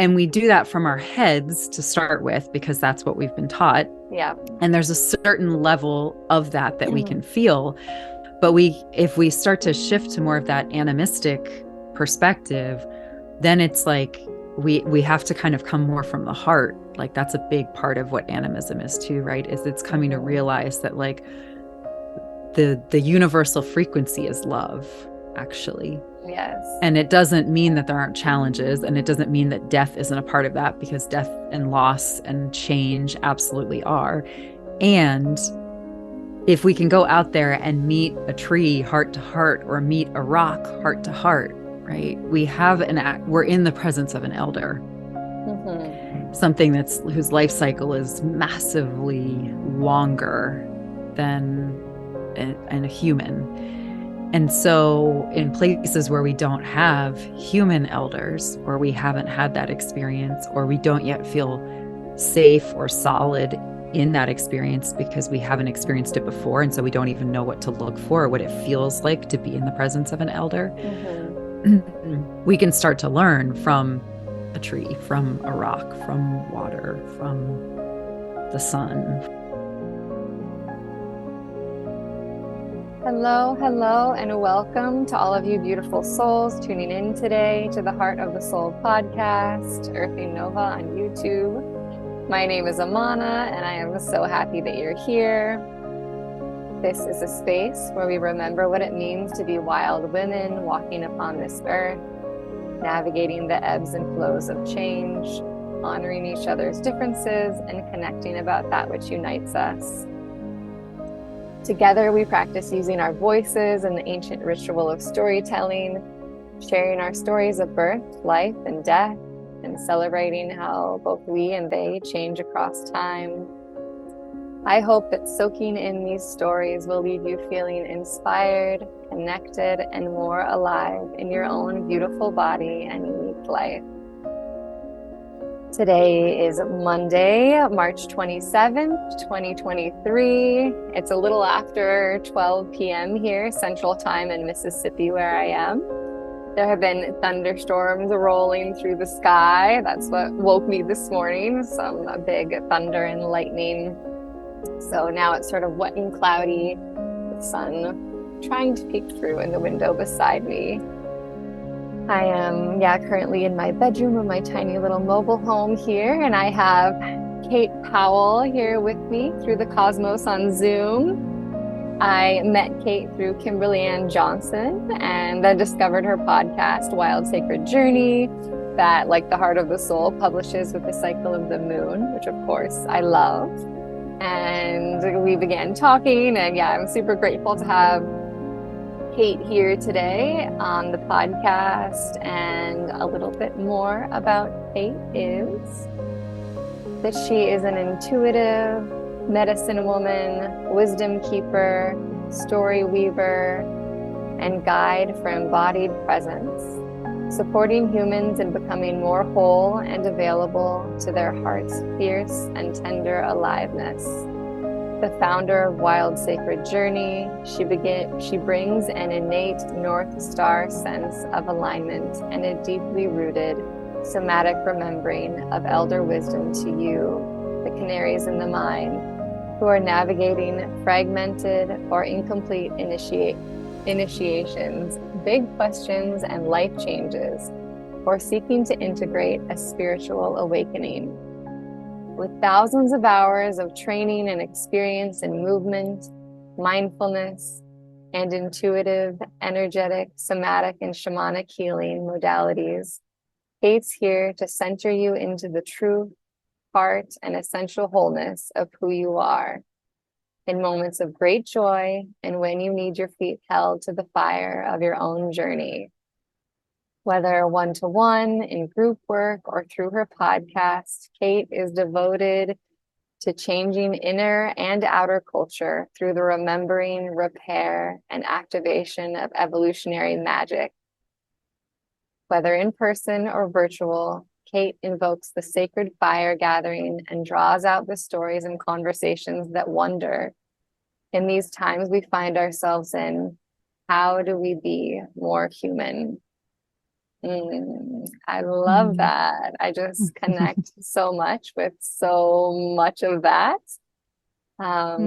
And we do that from our heads to start with, because that's what we've been taught. Yeah. And there's a certain level of that we can feel. But if we start to shift to more of that animistic perspective, then it's like we have to kind of come more from the heart. Like that's a big part of what animism is too, right? Is it's coming to realize that like the universal frequency is love, actually. Yes. And it doesn't mean that there aren't challenges, and it doesn't mean that death isn't a part of that, because death and loss and change absolutely are. And if we can go out there and meet a tree heart to heart, or meet a rock heart to heart, right? We're in the presence of an elder. Something whose life cycle is massively longer than a human. And so in places where we don't have human elders, or we haven't had that experience, or we don't yet feel safe or solid in that experience because we haven't experienced it before, and so we don't even know what to look for or what it feels like to be in the presence of an elder, we can start to learn from a tree, from a rock, from water, from the sun. Hello, hello, and welcome to all of you beautiful souls tuning in today to the Heart of the Soul podcast, Earthing Nova on YouTube. My name is Amana, and I am so happy that you're here. This is a space where we remember what it means to be wild women walking upon this earth, navigating the ebbs and flows of change, honoring each other's differences, and connecting about that which unites us. Together, we practice using our voices in the ancient ritual of storytelling, sharing our stories of birth, life, and death, and celebrating how both we and they change across time. I hope that soaking in these stories will leave you feeling inspired, connected, and more alive in your own beautiful body and unique life. Today is Monday, March 27th, 2023. It's a little after 12 p.m. here, Central Time in Mississippi, where I am. There have been thunderstorms rolling through the sky. That's what woke me this morning, some big thunder and lightning. So now it's sort of wet and cloudy, the sun trying to peek through in the window beside me. I am, currently in my bedroom of my tiny little mobile home here, and I have Kate Powell here with me through the cosmos on Zoom. I met Kate through Kimberly Ann Johnson, and then discovered her podcast, Wild Sacred Journey, that, like the Heart of the Soul, publishes with the cycle of the moon, which of course I love. And we began talking, and I'm super grateful to have Kate here today on the podcast. And a little bit more about Kate is that she is an intuitive medicine woman, wisdom keeper, story weaver, and guide for embodied presence, supporting humans in becoming more whole and available to their heart's fierce and tender aliveness. The founder of Wild Sacred Journey, she brings an innate North Star sense of alignment and a deeply rooted somatic remembering of elder wisdom to you, the canaries in the mind, who are navigating fragmented or incomplete initiations, big questions, and life changes, or seeking to integrate a spiritual awakening. With thousands of hours of training and experience in movement, mindfulness, and intuitive, energetic, somatic, and shamanic healing modalities, Kate's here to center you into the truth, heart, and essential wholeness of who you are, in moments of great joy and when you need your feet held to the fire of your own journey. Whether one-to-one, in group work, or through her podcast, Kate is devoted to changing inner and outer culture through the remembering, repair, and activation of evolutionary magic. Whether in person or virtual, Kate invokes the sacred fire gathering and draws out the stories and conversations that wonder, in these times we find ourselves in, how do we be more human? I love Mm. that. I just connect so much with so much of that. Um,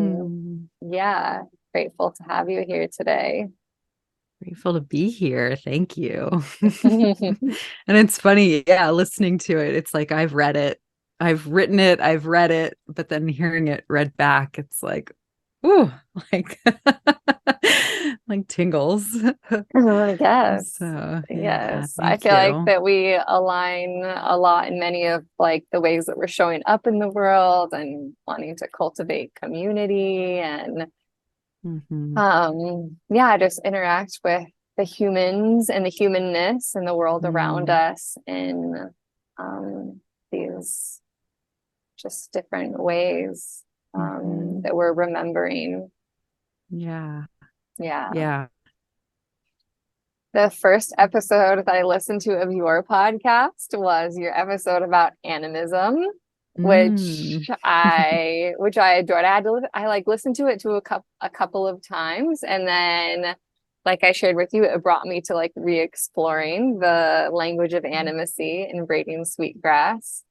Mm. yeah, grateful to have you here today. Grateful to be here. Thank you. And it's funny, yeah, listening to it, it's like I've read it, I've written it, I've read it, but then hearing it read back, it's like, ooh, like like tingles. Yes. So yeah, Yes. I thank feel like you. that we align a lot in many of like the ways that we're showing up in the world and wanting to cultivate community and Hmm. yeah, just interact with the humans and the humanness and the world around Mm. us in these just different ways Hmm. that we're remembering. Yeah, Yeah. yeah. The first episode that I listened to of your podcast was your episode about animism, Mm. which I adored. I like listened to it to a couple of times, and then like I shared with you, it brought me to like re-exploring the language of animacy in Braiding Sweetgrass.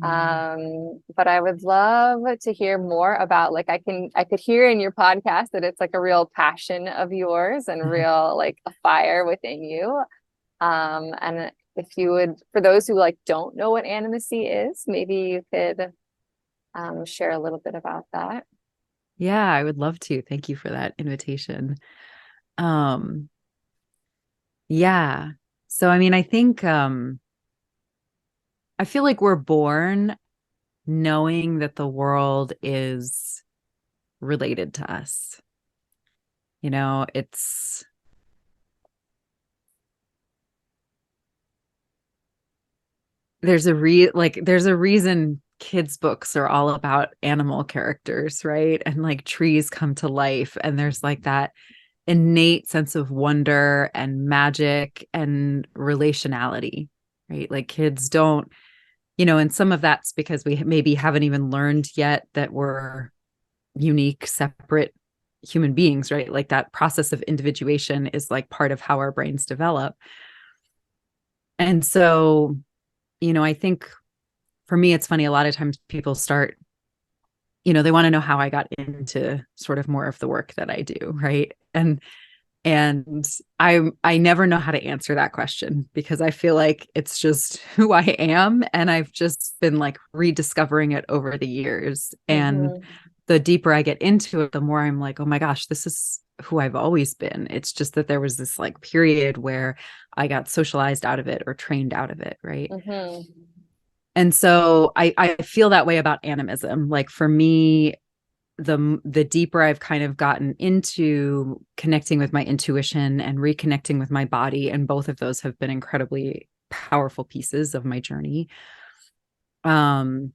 Mm. But I would love to hear more about like I could hear in your podcast that it's like a real passion of yours and real like a fire within you. And if you would, for those who like don't know what animacy is, maybe you could share a little bit about that. Yeah, I would love to. Thank you for that invitation. Um, yeah. So I mean, I feel like we're born knowing that the world is related to us. You know, there's a reason kids books are all about animal characters, right? And like trees come to life and there's like that innate sense of wonder and magic and relationality, right? Like kids don't, and some of that's because we maybe haven't even learned yet that we're unique, separate human beings, right? Like that process of individuation is like part of how our brains develop. And so, I think for me, it's funny. A lot of times people start, they want to know how I got into sort of more of the work that I do, right? And I never know how to answer that question because I feel like it's just who I am and I've just been like rediscovering it over the years. And Mm-hmm. the deeper I get into it, the more I'm like, oh my gosh, this is who I've always been. It's just that there was this like period where I got socialized out of it or trained out of it, right? Mm-hmm. And so I feel that way about animism. Like for me, the deeper I've kind of gotten into connecting with my intuition and reconnecting with my body, and both of those have been incredibly powerful pieces of my journey. Um,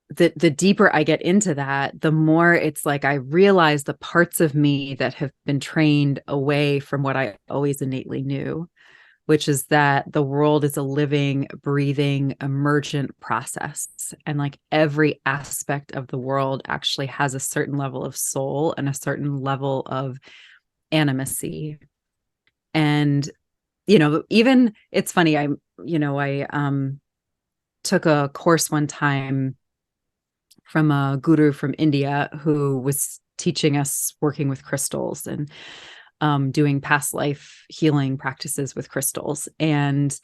the deeper I get into that, the more it's like I realize the parts of me that have been trained away from what I always innately knew, which is that the world is a living, breathing, emergent process. And like every aspect of the world actually has a certain level of soul and a certain level of animacy. And, even it's funny, I took a course one time from a guru from India who was teaching us working with crystals and doing past life healing practices with crystals. And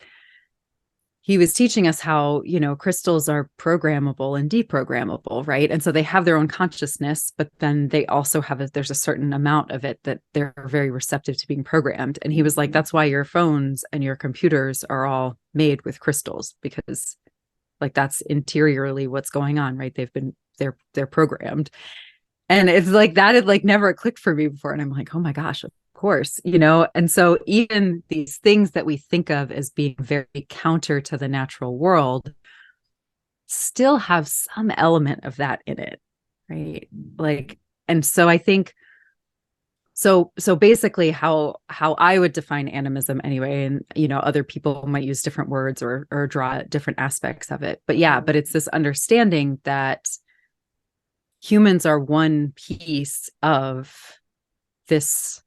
he was teaching us how, crystals are programmable and deprogrammable, right? And so they have their own consciousness, but then they also there's a certain amount of it that they're very receptive to being programmed. And he was like, that's why your phones and your computers are all made with crystals, because like that's interiorly what's going on, right? They're programmed. And it's like that had like never clicked for me before. And I'm like, oh my gosh, of course, And so even these things that we think of as being very counter to the natural world still have some element of that in it, right? Like, and so I think so basically how I would define animism anyway, and other people might use different words or draw different aspects of it. But yeah, but it's this understanding that humans are one piece of this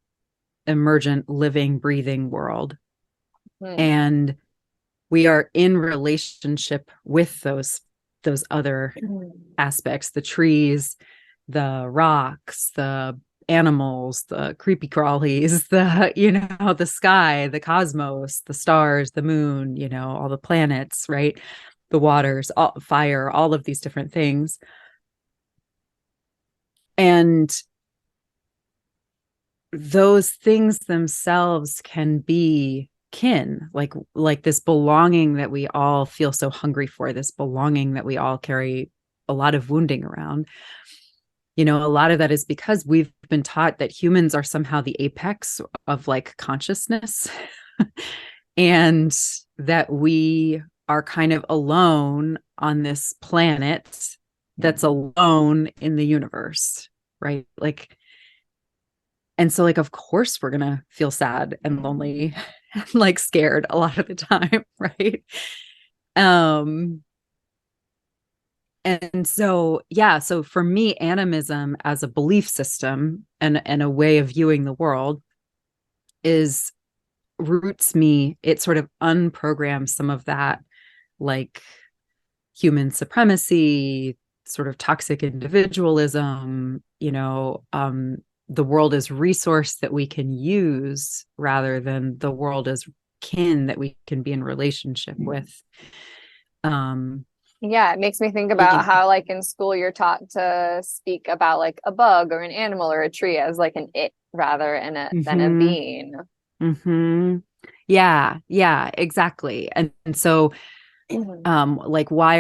emergent, living, breathing world. Hmm. And we are in relationship with those other aspects, the trees, the rocks, the animals, the creepy crawlies, the sky, the cosmos, the stars, the moon, all the planets, right? The waters, fire, all of these different things. And those things themselves can be kin, like this belonging that we all feel so hungry for, this belonging that we all carry a lot of wounding around. A lot of that is because we've been taught that humans are somehow the apex of like consciousness and that we are kind of alone on this planet that's alone in the universe, right? And so like of course we're going to feel sad and lonely and like scared a lot of the time, right? um And so, yeah, so for me, animism as a belief system and a way of viewing the world is roots me, it sort of unprograms some of that, like human supremacy, sort of toxic individualism, the world as resource that we can use rather than the world as kin that we can be in relationship with. Um, Yeah, it makes me think you about know, how like in school you're taught to speak about like a bug or an animal or a tree as like an it rather than a mhm. being. Mm-hmm. Yeah, yeah, exactly. And so like why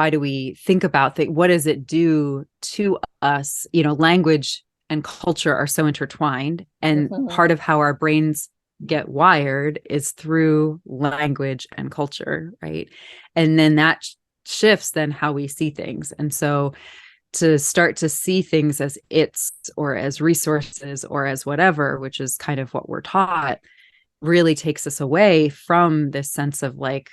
do we think about what does it do to us? Language and culture are so intertwined, and Mhm. part of how our brains get wired is through language and culture, right? And then that shifts then how we see things. And so to start to see things as its or as resources or as whatever, which is kind of what we're taught, really takes us away from this sense of like,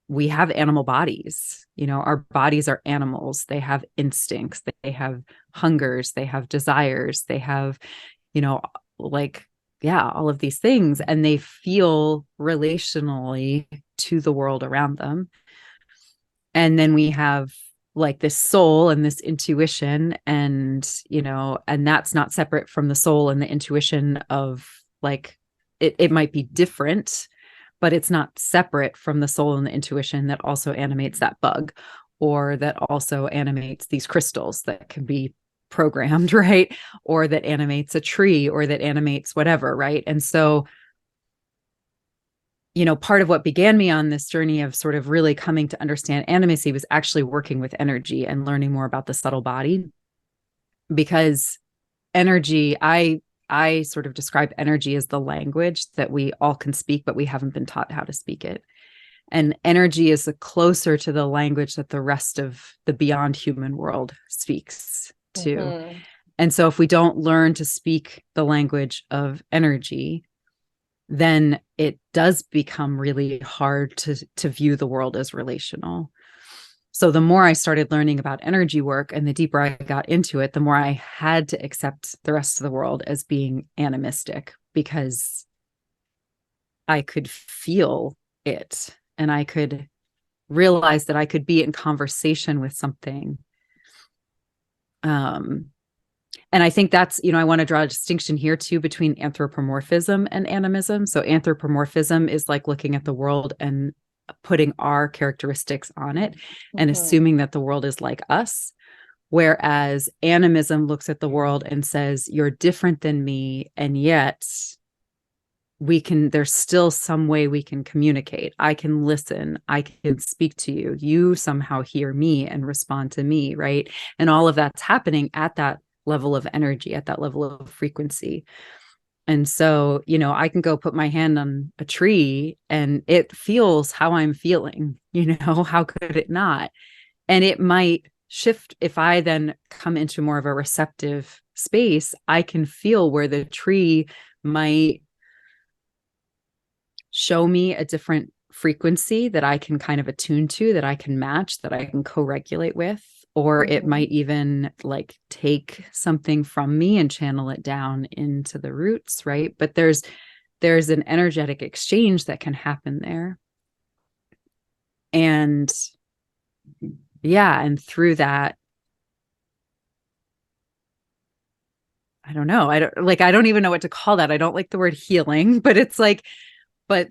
we have animal bodies. Our bodies are animals. They have instincts, they have hungers, they have desires, they have, you know, like, yeah, all of these things, and they feel relationally to the world around them. And then we have like this soul and this intuition, and that's not separate from the soul and the intuition of like, it might be different, but it's not separate from the soul and the intuition that also animates that bug, or that also animates these crystals that can be programmed, right? Or that animates a tree, or that animates whatever, right? And so, part of what began me on this journey of sort of really coming to understand animacy was actually working with energy and learning more about the subtle body. Because energy, I sort of describe energy as the language that we all can speak, but we haven't been taught how to speak it. And energy is closer to the language that the rest of the beyond human world speaks to. Mhm. And so if we don't learn to speak the language of energy, then it does become really hard to view the world as relational. So the more I started learning about energy work and the deeper I got into it, the more I had to accept the rest of the world as being animistic, because I could feel it and I could realize that I could be in conversation with something. Um, and I think that's, I want to draw a distinction here too between anthropomorphism and animism. So anthropomorphism is like looking at the world and putting our characteristics on it and Mhm. assuming that the world is like us. Whereas animism looks at the world and says, you're different than me, and yet there's still some way we can communicate. I can listen, I can speak to you, you somehow hear me and respond to me, right? And all of that's happening at that level of energy, at that level of frequency. And so, I can go put my hand on a tree and it feels how I'm feeling, how could it not? And it might shift if I then come into more of a receptive space. I can feel where the tree might show me a different frequency that I can kind of attune to, that I can match, that I can co-regulate with. Or it Mhm. might even like take something from me and channel it down into the roots, right? But there's an energetic exchange that can happen there. And yeah, and through that, I don't know. I don't even know what to call that. I don't like the word healing, but it's like, but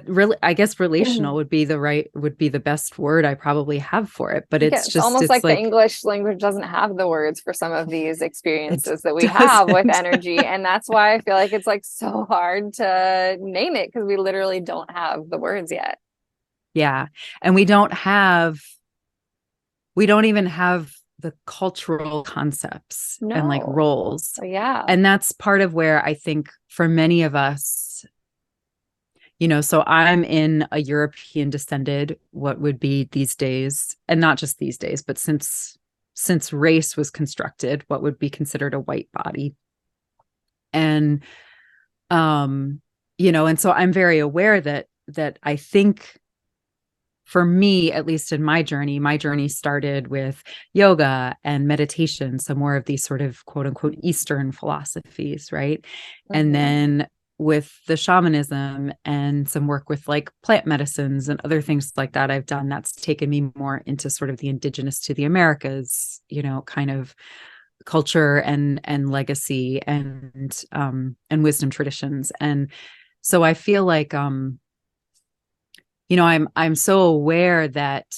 really, I guess relational would be the best word I probably have for it. But Yeah, it's it's just, almost it's like the like, English language doesn't have the words for some of these it experiences that we have with doesn't. energy. And that's why I feel like it's like so hard to name it, because we literally don't have the words yet. Yeah. And we don't even have the cultural concepts and like No. roles. Yeah. And that's part of where I think for many of us, so I'm in a European descended, what would be these days, and not just these days, but since race was constructed, what would be considered a white body. And and so I'm very aware that I think for me, at least in my journey started with yoga and meditation, some more of these sort of quote unquote Eastern philosophies, right? And Mm-hmm. then with the shamanism and some work with like plant medicines and other things like that I've done, that's taken me more into sort of the indigenous to the Americas, kind of culture and legacy and wisdom traditions. And so I feel like I'm so aware that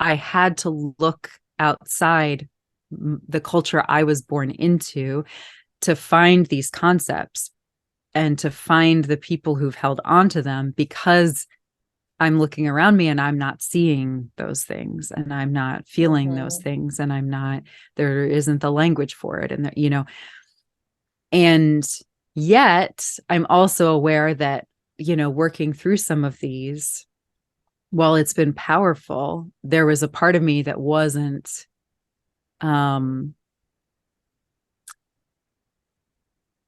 I had to look outside the culture I was born into to find these concepts and to find the people who've held on to them, because I'm looking around me and I'm not seeing those things and I'm not feeling those Mm-hmm. things and there isn't the language for it. And yet I'm also aware that, working through some of these, while it's been powerful, there was a part of me that wasn't um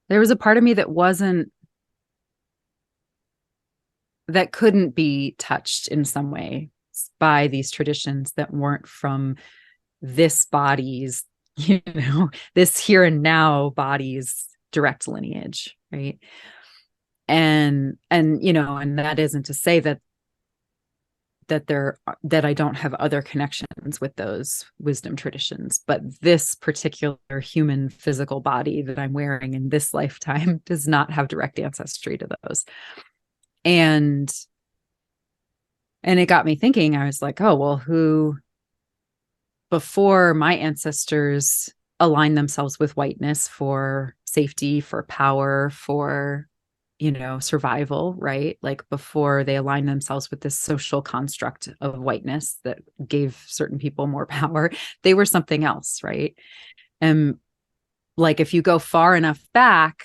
there was a part of me that couldn't be touched in some way by these traditions that weren't from this body's, this here and now body's direct lineage, right? And that isn't to say that I don't have other connections with those wisdom traditions, but this particular human physical body that I'm wearing in this lifetime does not have direct ancestry to those. And it got me thinking. I was like, oh, well, who before my ancestors aligned themselves with whiteness for safety, for power, for survival, right? Like before they aligned themselves with this social construct of whiteness that gave certain people more power, they were something else, right? And like if you go far enough back,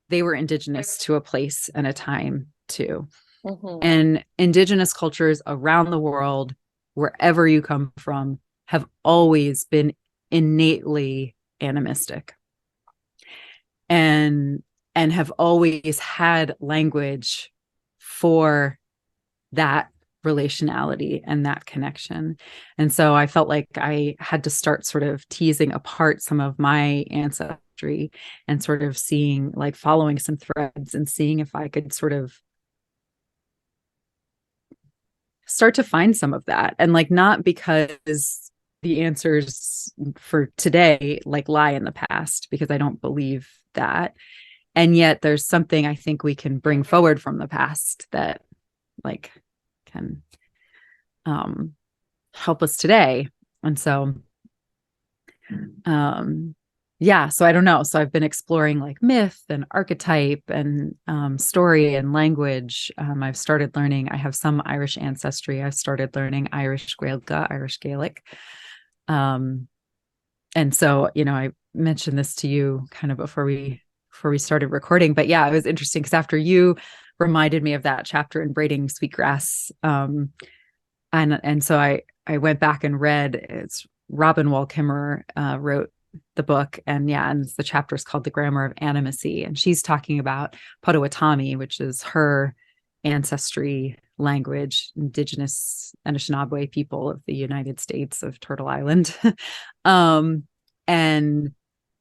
they were indigenous to a place and a time too. Mm-hmm. And indigenous cultures around the world, wherever you come from, have always been innately animistic. And have always had language for that relationality and that connection. And so I felt like I had to start sort of teasing apart some of my ancestry and sort of seeing, like, following some threads and seeing if I could sort of start to find some of that. And like, not because the answers for today like lie in the past, because I don't believe that. And yet there's something I think we can bring forward from the past that like can help us today. And so yeah, so I don't know. So I've been exploring like myth and archetype and story and language. I've started learning, I have some Irish ancestry. I've started learning Irish Gaeilge, Irish Gaelic. And so, I mentioned this to you kind of before we started recording, but yeah, it was interesting because after you reminded me of that chapter in Braiding Sweetgrass, and so I went back and read. It's Robin Wall Kimmerer wrote the book, and yeah, and the chapter is called The Grammar of Animacy, and she's talking about Potawatomi, which is her ancestry language, indigenous Anishinaabe people of the United States of Turtle Island. And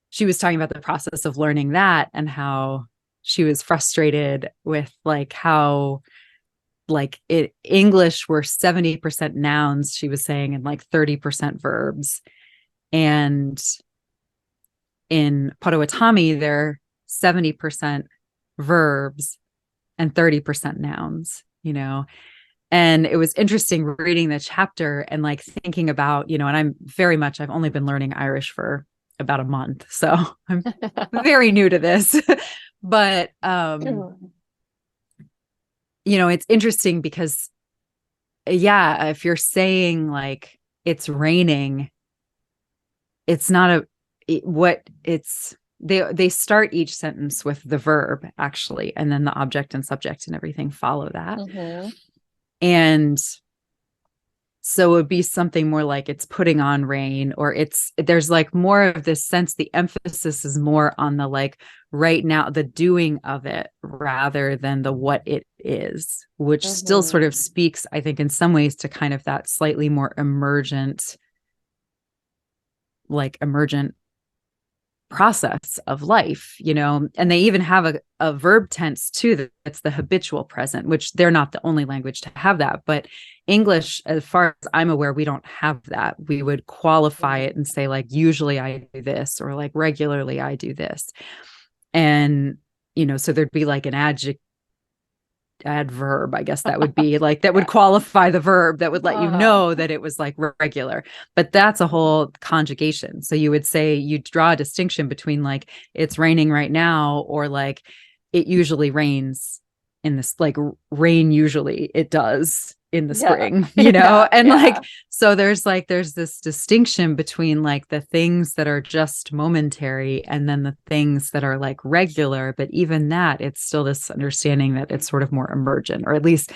she was talking about the process of learning that and how she was frustrated with like how like English were 70% nouns, she was saying, and like 30% verbs. And in Potawatomi, they're 70% verbs and 30% nouns, you know. And it was interesting reading the chapter and like thinking about, you know, and I've only been learning Irish for about a month. So I'm very new to this. But you know, it's interesting because if you're saying like it's raining, it's not they start each sentence with the verb actually, and then the object and subject and everything follow that. Mm-hmm. And so it would be something more like it's putting on rain, or there's like more of this sense, the emphasis is more on the like right now, the doing of it rather than the what it is, which still sort of speaks, I think, in some ways to kind of that slightly more emergent process of life, you know. And they even have a verb tense too, that's the habitual present, which they're not the only language to have that. But English, as far as I'm aware, we don't have that. We would qualify it and say like, usually I do this, or like regularly I do this. And, you know, so there'd be like an adverb, I guess that would be like, that would qualify the verb, that would let you know that it was like regular. But that's a whole conjugation. So you would say, you draw a distinction between like it's raining right now, or like it usually rains in this, like rain usually it does in the spring, you know. And like, so there's this distinction between like the things that are just momentary and then the things that are like regular. But even that, it's still this understanding that it's sort of more emergent, or at least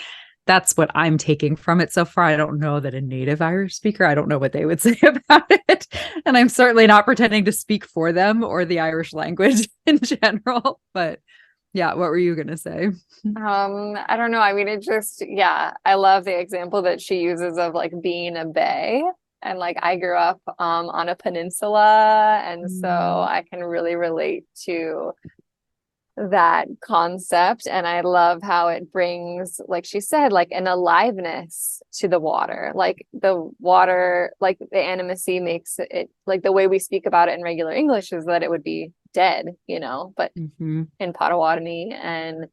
that's what I'm taking from it so far. I don't know that a native Irish speaker, I don't know what they would say about it. And I'm certainly not pretending to speak for them or the Irish language in general. But yeah, what were you going to say? I don't know. I mean, I love the example that she uses of like being a bay. And like I grew up on a peninsula, and so I can really relate to that concept. And I love how it brings, like she said, like an aliveness to the water. Like the water, like the animacy makes it, like the way we speak about it in regular English is that it would be dead, you know, but in Potawatomi and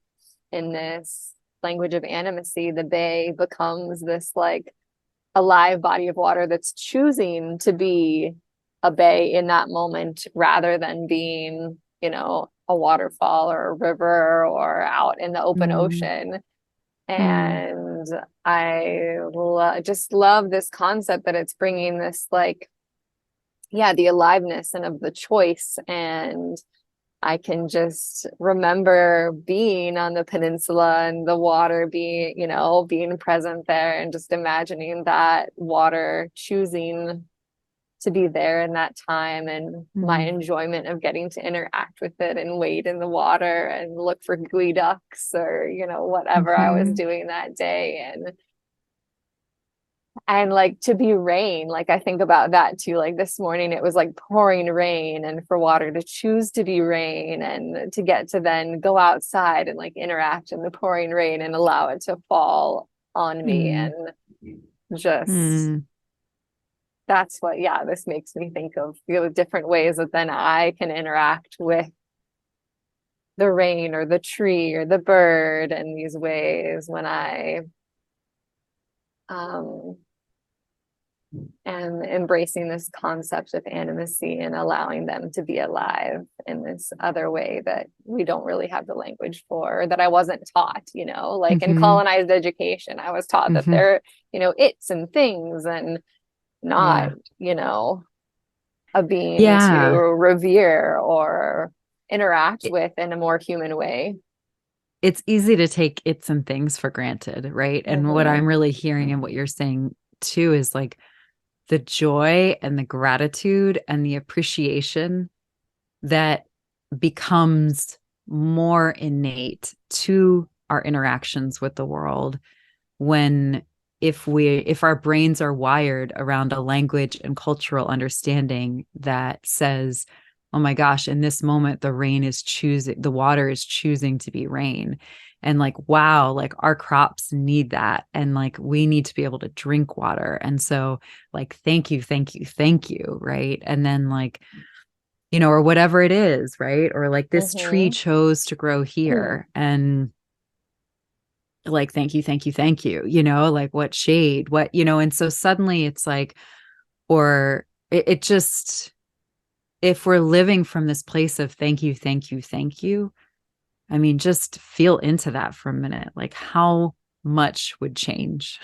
in this language of animacy, the bay becomes this like alive body of water that's choosing to be a bay in that moment rather than being, you know, a waterfall or a river or out in the open ocean. And I just love this concept that it's bringing this like, the aliveness and of the choice. And I can just remember being on the peninsula and the water being, you know, being present there, and just imagining that water choosing to be there in that time, and my enjoyment of getting to interact with it and wade in the water and look for gooey ducks, or, you know, whatever I was doing that day. And like to be rain, like I think about that too. Like this morning it was like pouring rain, and for water to choose to be rain, and to get to then go outside and like interact in the pouring rain and allow it to fall on me. And just that's what, this makes me think of, you know, different ways that then I can interact with the rain or the tree or the bird in these ways when I am embracing this concept of animacy and allowing them to be alive in this other way that we don't really have the language for, that I wasn't taught, you know, like in colonized education, I was taught that they're, you know, it's and things, and not, you know, a being to revere or interact with in a more human way. It's easy to take it's and things for granted, right? And what I'm really hearing and what you're saying too is like the joy and the gratitude and the appreciation that becomes more innate to our interactions with the world when if our brains are wired around a language and cultural understanding that says oh my gosh, in this moment, the water is choosing to be rain. And like, wow, like our crops need that. And like, we need to be able to drink water. And so, like, thank you, thank you, thank you. Right. And then, like, or whatever it is, right? Or like, this tree Mm-hmm. chose to grow here. And like, thank you, thank you, thank you, like what shade, and so suddenly it's like, or it just, if we're living from this place of thank you, thank you, thank you, I mean, just feel into that for a minute. Like, how much would change?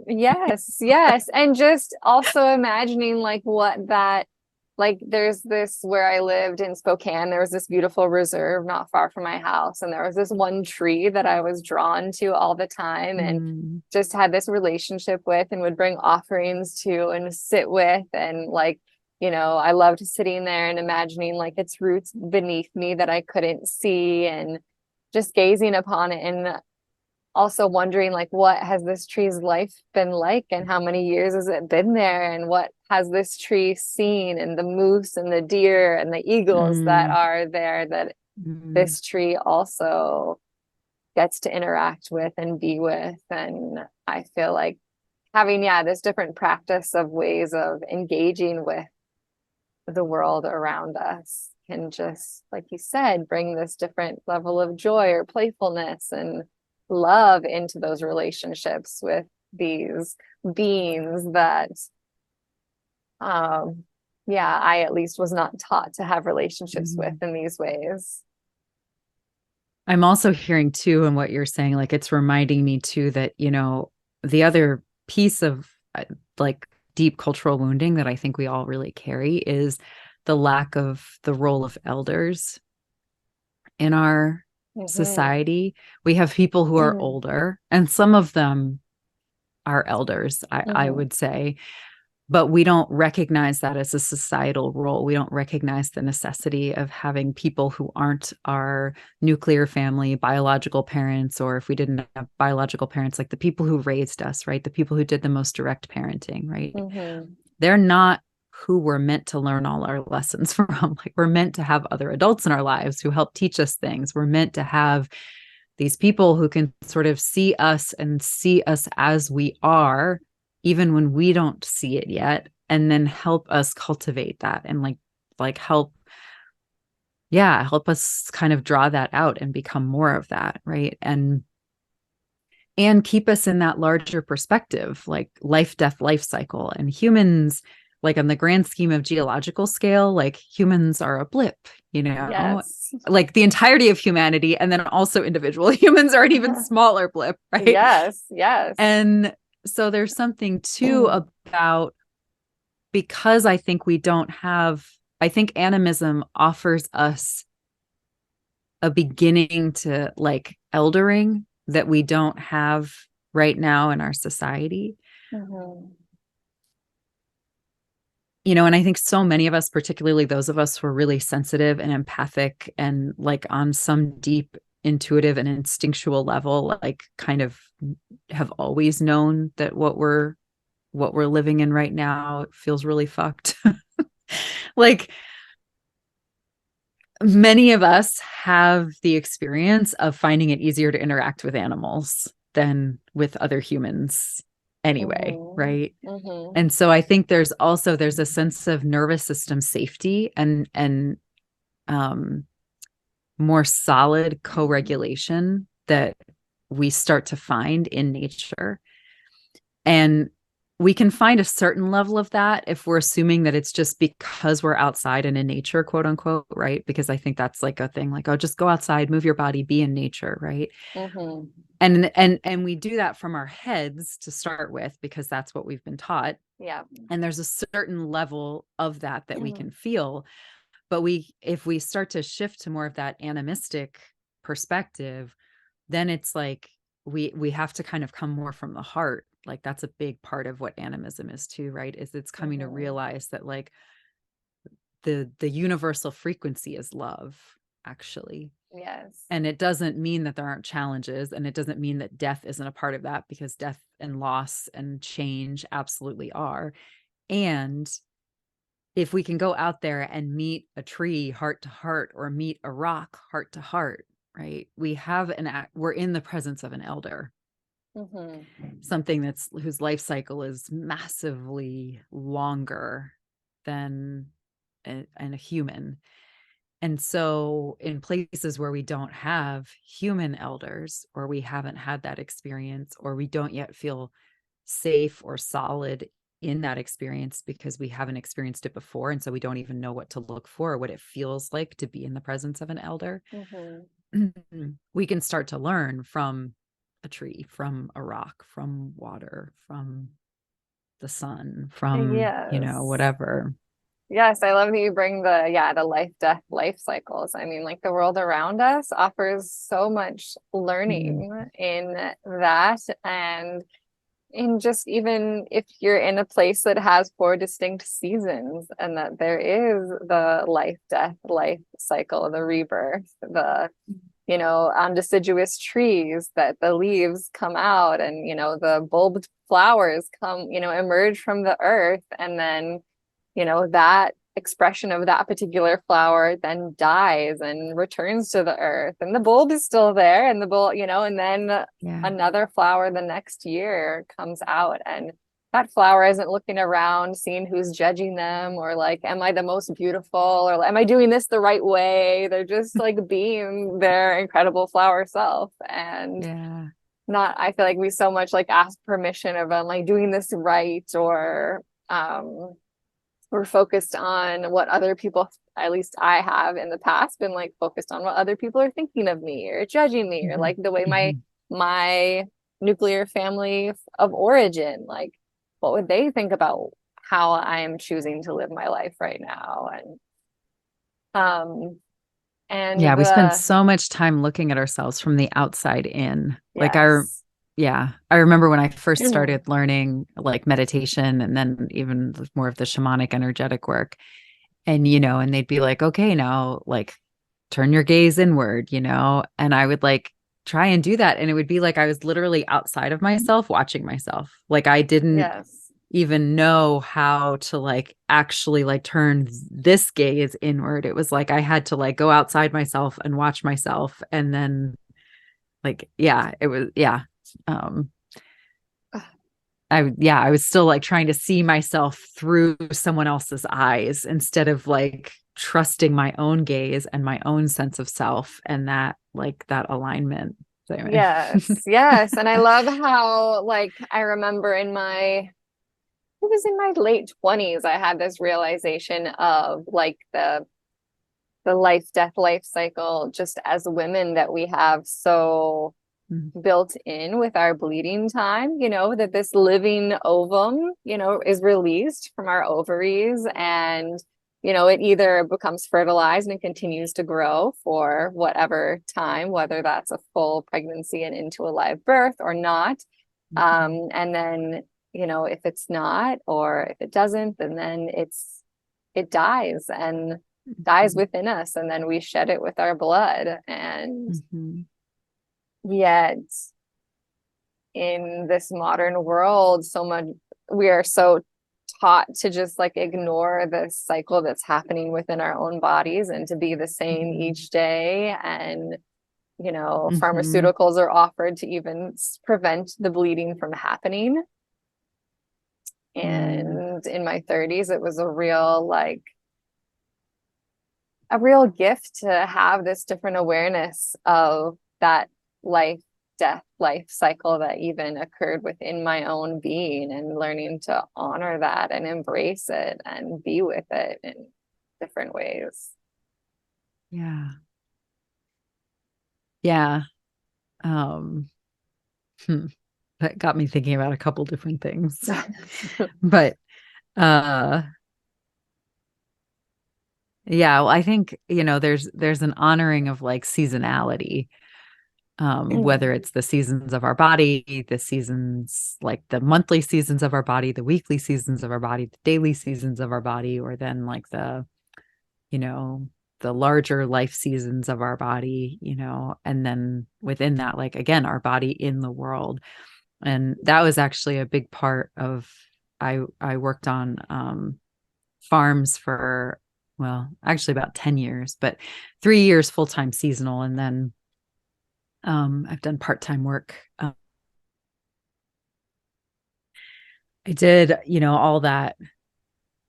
Yes, yes. And just also imagining like what that, like there's this where I lived in Spokane, there was this beautiful reserve not far from my house. And there was this one tree that I was drawn to all the time and Mm, just had this relationship with and would bring offerings to and sit with. And like, I loved sitting there and imagining like its roots beneath me that I couldn't see and just gazing upon it. And also wondering like what has this tree's life been like and how many years has it been there and what has this tree seen and the moose and the deer and the eagles that mm, are there that mm, this tree also gets to interact with and be with. And I feel like having this different practice of ways of engaging with the world around us can just, like you said, bring this different level of joy or playfulness and love into those relationships with these beings that um I at least was not taught to have relationships with mm. in these ways. I'm also hearing too, in what you're saying, like it's reminding me too that, the other piece of like deep cultural wounding that I think we all really carry is the lack of the role of elders in our Mm-hmm. society. We have people who are Mm-hmm. older, and some of them are elders, I Mm-hmm. would say, but we don't recognize that as a societal role. We don't recognize the necessity of having people who aren't our nuclear family, biological parents, or if we didn't have biological parents, like the people who raised us, right? The people who did the most direct parenting, right? Mm-hmm. They're not who we're meant to learn all our lessons from. Like, we're meant to have other adults in our lives who help teach us things. We're meant to have these people who can sort of see us and see us as we are, even when we don't see it yet, and then help us cultivate that and like help us kind of draw that out and become more of that, right? And keep us in that larger perspective, like life, death, life cycle. And humans, like on the grand scheme of geological scale, like humans are a blip, Yes. like the entirety of humanity. And then also individual humans are an even smaller blip, right? Yes, yes. And so there's something too about, because I think I think animism offers us a beginning to like eldering that we don't have right now in our society. Mm-hmm. And I think so many of us, particularly those of us who are really sensitive and empathic and like on some deep intuitive and instinctual level, like kind of have always known that what we're living in right now feels really fucked. Like, many of us have the experience of finding it easier to interact with animals than with other humans anyway, Mm-hmm. right? Mm-hmm. And so I think there's a sense of nervous system safety and um more solid co-regulation that we start to find in nature. And we can find a certain level of that if we're assuming that it's just because we're outside and in nature, quote unquote, right? Because I think that's like a thing, like, oh, just go outside, move your body, be in nature, right? Mm-hmm. And we do that from our heads to start with, because that's what we've been taught. Yeah. And there's a certain level of that we can feel. But if we start to shift to more of that animistic perspective, then it's like we have to kind of come more from the heart. Like, that's a big part of what animism is too, right? Is it's coming to Mm-hmm. realize that like the universal frequency is love, actually. Yes. And it doesn't mean that there aren't challenges, and it doesn't mean that death isn't a part of that, because death and loss and change absolutely are. And if we can go out there and meet a tree heart to heart, or meet a rock heart to heart, right? We're in the presence of an elder, something whose life cycle is massively longer than a human. And so in places where we don't have human elders, or we haven't had that experience, or we don't yet feel safe or solid in that experience because we haven't experienced it before, and so we don't even know what to look for or what it feels like to be in the presence of an elder, we can start to learn from a tree, from a rock, from water, from the sun, from, Yes. whatever. Yes, I love that you bring the life, death, life cycles. I mean, like the world around us offers so much Mhm. learning in that. And in just even if you're in a place that has four distinct seasons, and that there is the life, death, life cycle, the rebirth, the on deciduous trees that the leaves come out, and the bulbed flowers come, emerge from the earth, and then that expression of that particular flower then dies and returns to the earth, and the bulb is still there, and the bulb, and then Yeah. another flower the next year comes out, and that flower isn't looking around seeing who's judging them, or like, am I the most beautiful, or am I doing this the right way? They're just like being their incredible flower self. And Yeah. not, I feel like we so much like ask permission of like doing this right, or we're focused on what other people, at least I have in the past been like focused on what other people are thinking of me or judging me, or Mhm. like the way my Mhm. my nuclear family of origin, like what would they think about how I'm choosing to live my life right now. Um and Yeah, we spend the so much time looking at ourselves from the outside in. Yes. Yeah, I remember when I first started learning like meditation, and then even more of the shamanic energetic work. And, and they'd be like, okay, now like turn your gaze inward, and I would like try and do that. And it would be like I was literally outside of myself watching myself. Like I didn't Yes. even know how to like actually like turn this gaze inward. It was like I had to like go outside myself and watch myself. And then like, yeah, it was, yeah. Um, I was still like trying to see myself through someone else's eyes instead of like trusting my own gaze and my own sense of self, and that like that alignment. So anyway. Yes. Yes. And I love how, like, I remember it was in my late 20s, I had this realization of like the life, death, life cycle, just as women, that we have so built in with our bleeding time, that this living ovum, is released from our ovaries, and it either becomes fertilized and continues to grow for whatever time, whether that's a full pregnancy and into a live birth or not. And then, if it's not, or if it doesn't, then it dies and dies within us, and then we shed it with our blood. And Mhm. yet in this modern world, so much, we are so taught to just like ignore the cycle that's happening within our own bodies, and to be the same each day. And Mhm. pharmaceuticals are offered to even prevent the bleeding from happening. Mhm. And in my 30s, it was a real gift to have this different awareness of that life, death, life cycle that even occurred within my own being, and learning to honor that and embrace it and be with it in different ways. Yeah. Yeah. Um, hmm. That got me thinking about a couple different things. But uh yeah, well, I think, there's an honoring of like seasonality, whether it's the seasons of our body, the seasons, like the monthly seasons of our body, the weekly seasons of our body, the daily seasons of our body, or then like you know, the larger life seasons of our body, and then within that, like again, our body in the world. And that was actually a big part of I worked on farms for, well, actually about 10 years, but 3 years full-time seasonal. And then I've done part-time work. I did, all that.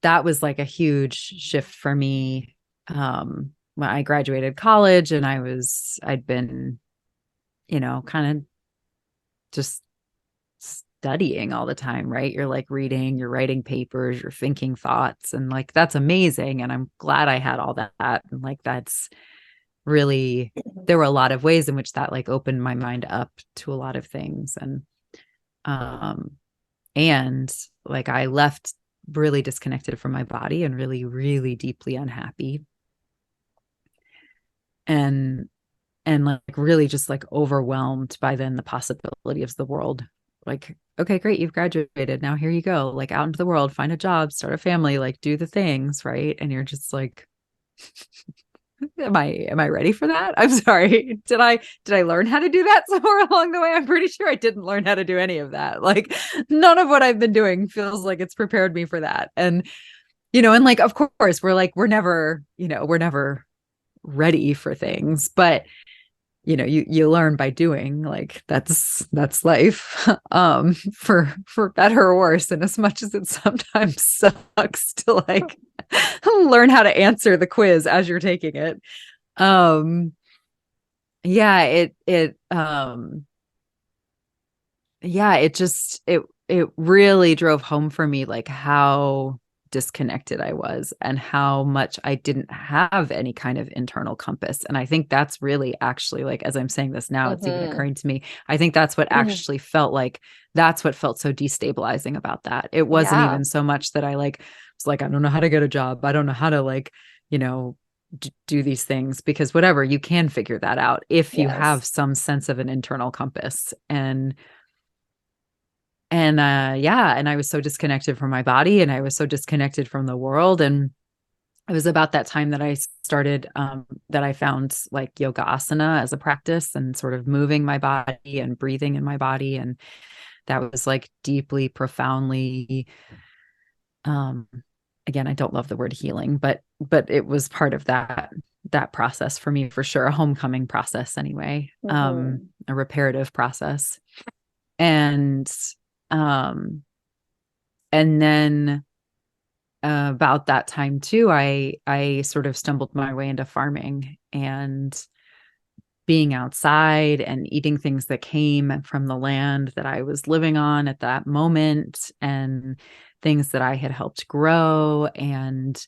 That was like a huge shift for me. When I graduated college and I'd been, kind of just studying all the time, right? You're like reading, you're writing papers, you're thinking thoughts, and like that's amazing. And I'm glad I had all that. And like that's really, there were a lot of ways in which that like opened my mind up to a lot of things. Um and like I left really disconnected from my body and really, really deeply unhappy. And like really just like overwhelmed by then the possibility of the world. Like, okay, great, you've graduated. Now here you go, like out into the world, find a job, start a family, like do the things, right? And you're just like, am I ready for that? I'm sorry. Did I learn how to do that somewhere along the way? I'm pretty sure I didn't learn how to do any of that. Like none of what I've been doing feels like it's prepared me for that. And and like of course we're never ready for things, but you learn by doing. Like that's life. For better or worse, and as much as it sometimes sucks to like learn how to answer the quiz as you're taking it. Yeah, it really drove home for me like how disconnected I was and how much I didn't have any kind of internal compass. And I think that's really actually, like, as I'm saying this now, it's even occurring to me. I think that's what actually that's what felt so destabilizing about that. It wasn't Yeah. even so much that I like was like, I don't know how to get a job. I don't know how to like, do these things, because whatever, you can figure that out if you have Yes. some sense of an internal compass. And yeah, and I was so disconnected from my body and I was so disconnected from the world. And it was about that time that I started that I found like yoga asana as a practice and sort of moving my body and breathing in my body. And that was like deeply, profoundly, um again, I don't love the word healing, but it was part of that process for me, for sure. A homecoming process anyway. A reparative process. And um and then about that time too, I sort of stumbled my way into farming and being outside and eating things that came from the land that I was living on at that moment, and things that I had helped grow, and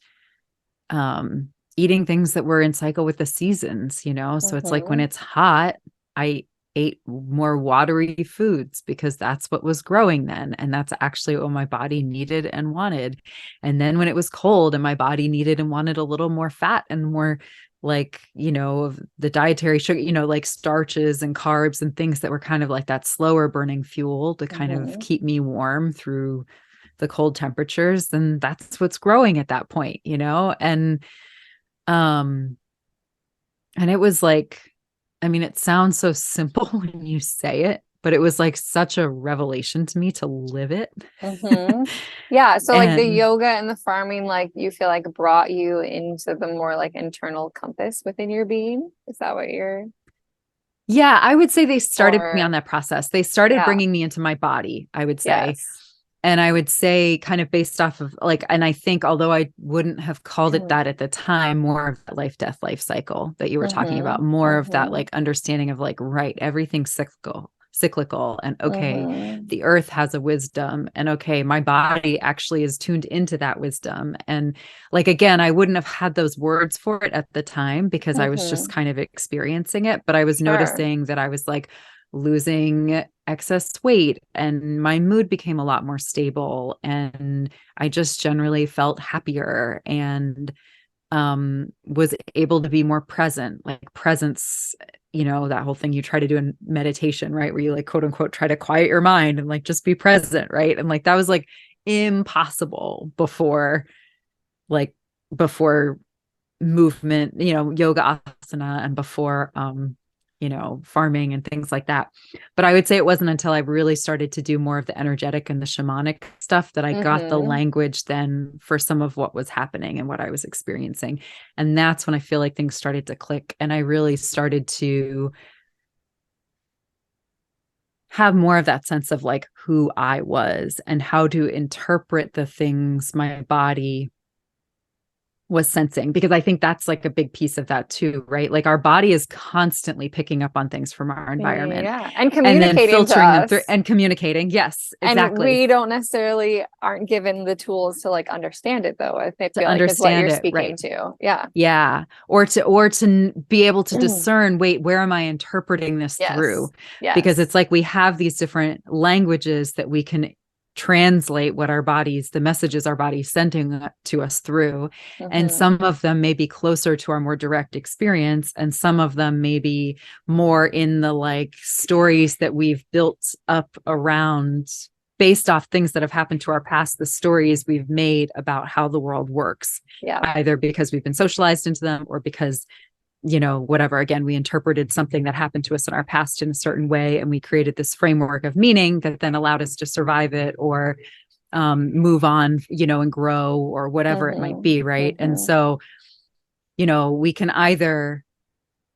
eating things that were in cycle with the seasons. So it's like when it's hot, I ate more watery foods because that's what was growing then. And that's actually what my body needed and wanted. And then when it was cold and my body needed and wanted a little more fat and more like, of the dietary sugar, like starches and carbs and things that were kind of like that slower burning fuel to kind of keep me warm through the cold temperatures. And that's what's growing at that point. Um and it was like, I mean, it sounds so simple when you say it, but it was like such a revelation to me to live it. Yeah. So like the And yoga and the farming, like you feel like brought you into the more like internal compass within your being. Is that what you're, yeah, I would say they started me or on that process. They started yeah, bringing me into my body, I would say. yes. And I would say kind of based off of like, and I think although I wouldn't have called it that at the time, more of that life, death, life cycle that you were talking about, more of that like understanding of like, right, everything's cyclical, and okay, the earth has a wisdom, and okay, my body actually is tuned into that wisdom. And like, again, I wouldn't have had those words for it at the time because I was just kind of experiencing it, but I was Sure. noticing that I was like losing excess weight and my mood became a lot more stable, and I just generally felt happier and was able to be more present. Like presence, that whole thing you try to do in meditation, right, where you like quote unquote try to quiet your mind and like just be present, right? And like that was like impossible before movement, yoga asana, and before farming and things like that. But I would say it wasn't until I really started to do more of the energetic and the shamanic stuff that I got the language then for some of what was happening and what I was experiencing. And that's when I feel like things started to click, and I really started to have more of that sense of like who I was and how to interpret the things my body was sensing, because I think that's like a big piece of that too, right? Like our body is constantly picking up on things from our environment, yeah, and and then communicating to filtering them us through and communicating. Yes, and exactly. we don't necessarily aren't given the tools to like understand it, though. I feel To like is what you're understand it, speaking right? to. Yeah. Yeah. Or to be able to discern, wait, where am I interpreting this through? Yes. Because it's like we have these different languages that we can translate what the messages our body's sending to us through. And some of them may be closer to our more direct experience, and some of them may be more in the like stories that we've built up around, based off things that have happened to our past, the stories we've made about how the world works. Yeah. Either because we've been socialized into them, or because, whatever, again, we interpreted something that happened to us in our past in a certain way, and we created this framework of meaning that then allowed us to survive it, or move on, and grow, or whatever it might be, right? And so, we can either,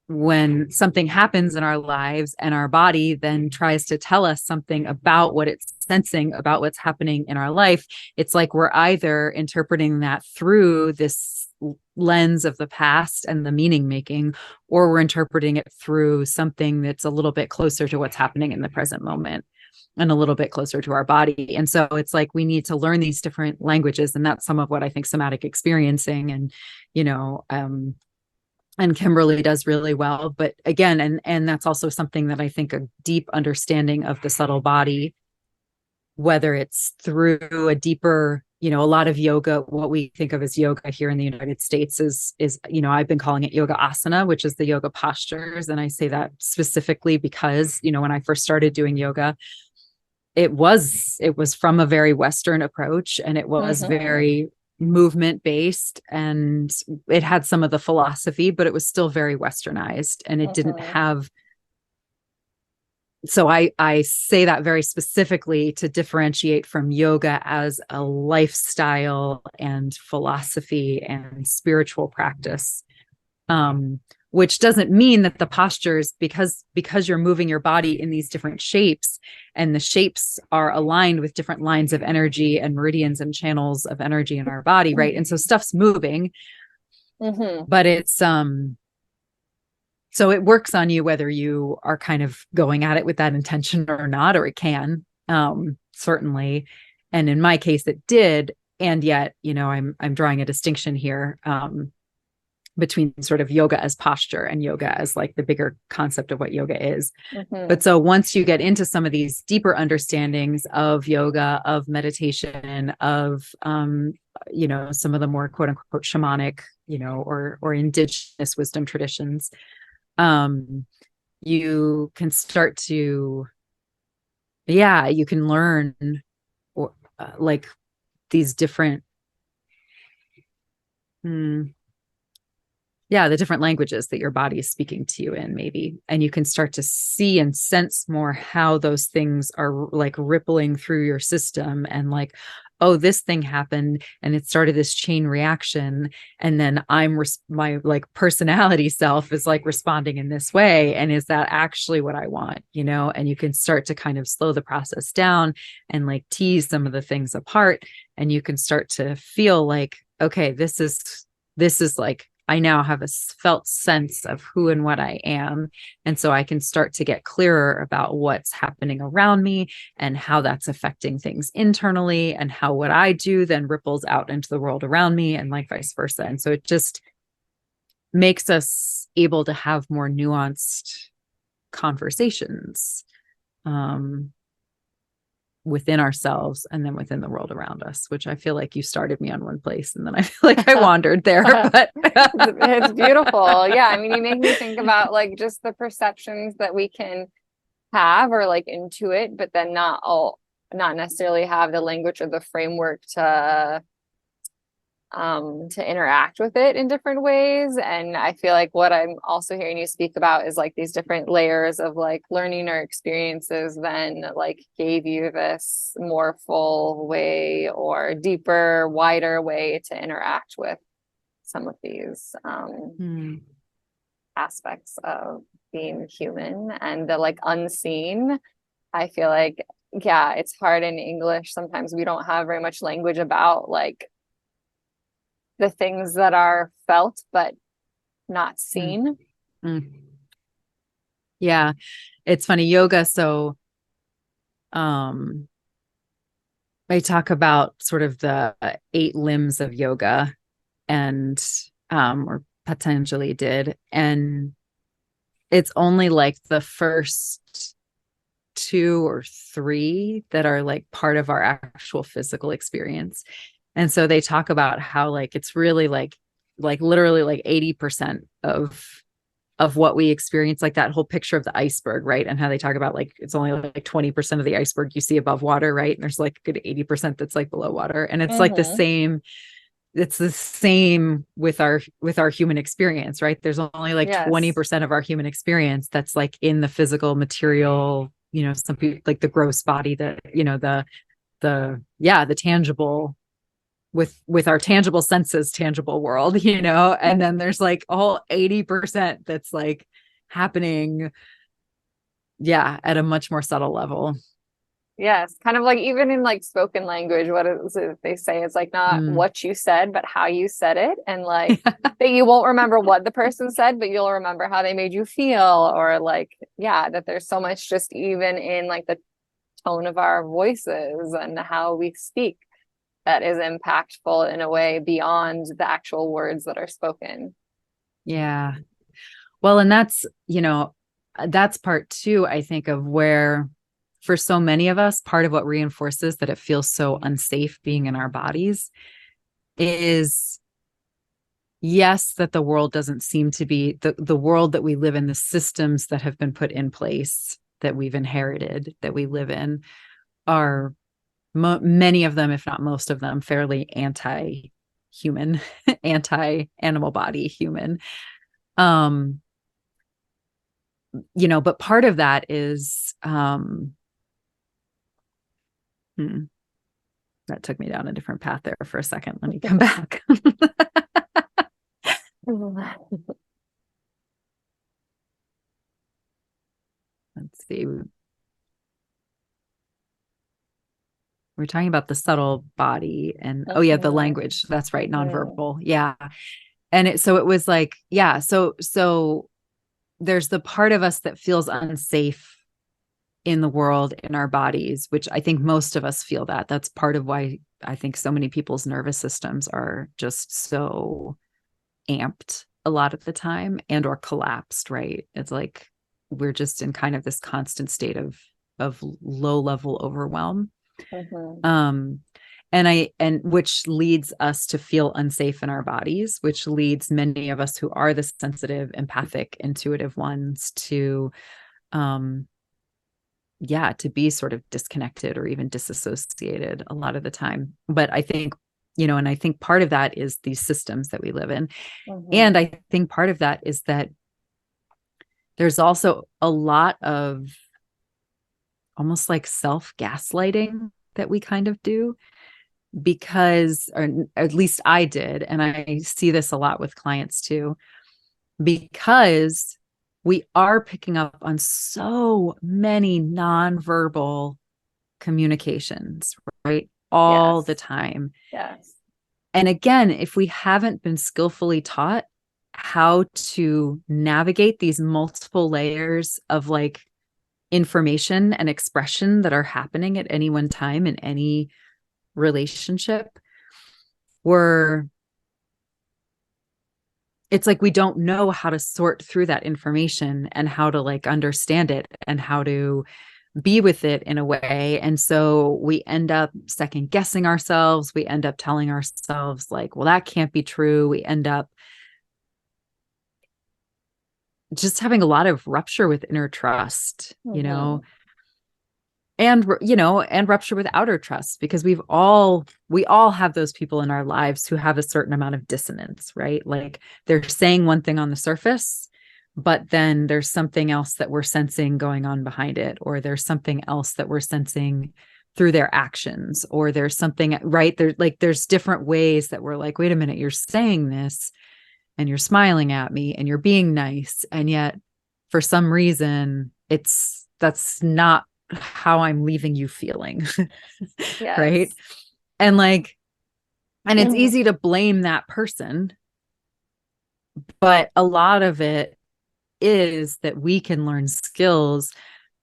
when something happens in our lives and our body then tries to tell us something about what it's sensing about what's happening in our life, it's like we're either interpreting that through this lens of the past and the meaning making, or we're interpreting it through something that's a little bit closer to what's happening in the present moment and a little bit closer to our body. And so it's like we need to learn these different languages, and that's some of what I think somatic experiencing and Kimberly does really well. But again, and that's also something that I think a deep understanding of the subtle body, whether it's through a deeper, a lot of yoga, what we think of as yoga here in the United States is, I've been calling it yoga asana, which is the yoga postures. And I say that specifically because, when I first started doing yoga, it was from a very Western approach, and it was very movement based, and it had some of the philosophy, but it was still very Westernized, and it didn't have. So I say that very specifically to differentiate from yoga as a lifestyle and philosophy and spiritual practice. Which doesn't mean that the postures, because you're moving your body in these different shapes, and the shapes are aligned with different lines of energy and meridians and channels of energy in our body, right? And so stuff's moving, but it's so it works on you whether you are kind of going at it with that intention or not, or it can certainly. And in my case, it did. And yet, I'm drawing a distinction here between sort of yoga as posture and yoga as like the bigger concept of what yoga is. But so once you get into some of these deeper understandings of yoga, of meditation, of, some of the more quote unquote shamanic, or indigenous wisdom traditions, you can start to, you can learn like these different, the different languages that your body is speaking to you in, maybe. And you can start to see and sense more how those things are like rippling through your system, and like, oh, this thing happened and it started this chain reaction. And then my like personality self is like responding in this way. And is that actually what I want? And you can start to kind of slow the process down and like tease some of the things apart. And you can start to feel like, okay, this is like, I now have a felt sense of who and what I am. And so I can start to get clearer about what's happening around me and how that's affecting things internally, and how what I do then ripples out into the world around me, and like vice versa. And so it just makes us able to have more nuanced conversations within ourselves and then within the world around us, which I feel like you started me on one place and then I feel like I wandered there, but it's beautiful. Yeah. I mean, you make me think about like just the perceptions that we can have or like intuit, but then not necessarily have the language or the framework to to interact with it in different ways. And I feel like what I'm also hearing you speak about is like these different layers of like learning or experiences then like gave you this more full way or deeper, wider way to interact with some of these aspects of being human and the like unseen. I feel like, yeah, it's hard in English. Sometimes we don't have very much language about like the things that are felt but not seen. Yeah, it's funny, yoga. So I talk about sort of the 8 limbs of yoga, and or Patanjali did, and it's only like the first 2 or 3 that are like part of our actual physical experience. And so they talk about how like it's really like literally like 80% of what we experience, like that whole picture of the iceberg, right? And how they talk about like it's only like 20% of the iceberg you see above water, right? And there's like a good 80% that's like below water. And it's like the same, it's the same with our human experience, right? There's only like Yes. 20% of our human experience that's like in the physical material, you know, some people like the gross body, the tangible, with our tangible senses, tangible world, you know. And then there's like a whole 80% that's like happening, at a much more subtle level. Yes, kind of like even in like spoken language, what is it they say? It's like not what you said, but how you said it. And like that you won't remember what the person said, but you'll remember how they made you feel, or like, yeah, that there's so much just even in like the tone of our voices and how we speak that is impactful in a way beyond the actual words that are spoken. Yeah. Well, and that's, that's part 2, I think, of where for so many of us, part of what reinforces that it feels so unsafe being in our bodies is, yes, that the world doesn't seem to be the world that we live in, the systems that have been put in place that we've inherited, that we live in, are many of them, if not most of them, fairly anti-human, anti-animal body human. But part of that is that took me down a different path there for a second. Let me come back. Let's see. We're talking about the subtle body and the language. That's right. Nonverbal. Yeah. And so it was like, so there's the part of us that feels unsafe in the world, in our bodies, which I think most of us feel that. That's part of why I think so many people's nervous systems are just so amped a lot of the time and or collapsed, right? It's like we're just in kind of this constant state of low level overwhelm. And which leads us to feel unsafe in our bodies, which leads many of us who are the sensitive, empathic, intuitive ones to to be sort of disconnected or even disassociated a lot of the time. But I think, and I think part of that is these systems that we live in. And I think part of that is that there's also a lot of almost like self-gaslighting that we kind of do, because, or at least I did, and I see this a lot with clients too, because we are picking up on so many nonverbal communications, right? All the time. Yes. And again, if we haven't been skillfully taught how to navigate these multiple layers of like information and expression that are happening at any one time in any relationship, it's like we don't know how to sort through that information and how to like understand it and how to be with it in a way. And so we end up second guessing ourselves. We end up telling ourselves like, well, that can't be true. We end up just having a lot of rupture with inner trust, and, you know, and rupture with outer trust, because we all have those people in our lives who have a certain amount of dissonance, right? Like they're saying one thing on the surface, but then there's something else that we're sensing going on behind it, or there's something else that we're sensing through their actions, or there's something, right? There's different ways that we're like, wait a minute, you're saying this and you're smiling at me and you're being nice, and yet for some reason that's not how I'm leaving you feeling. Right. Yes. And like, and it's easy to blame that person, but a lot of it is that we can learn skills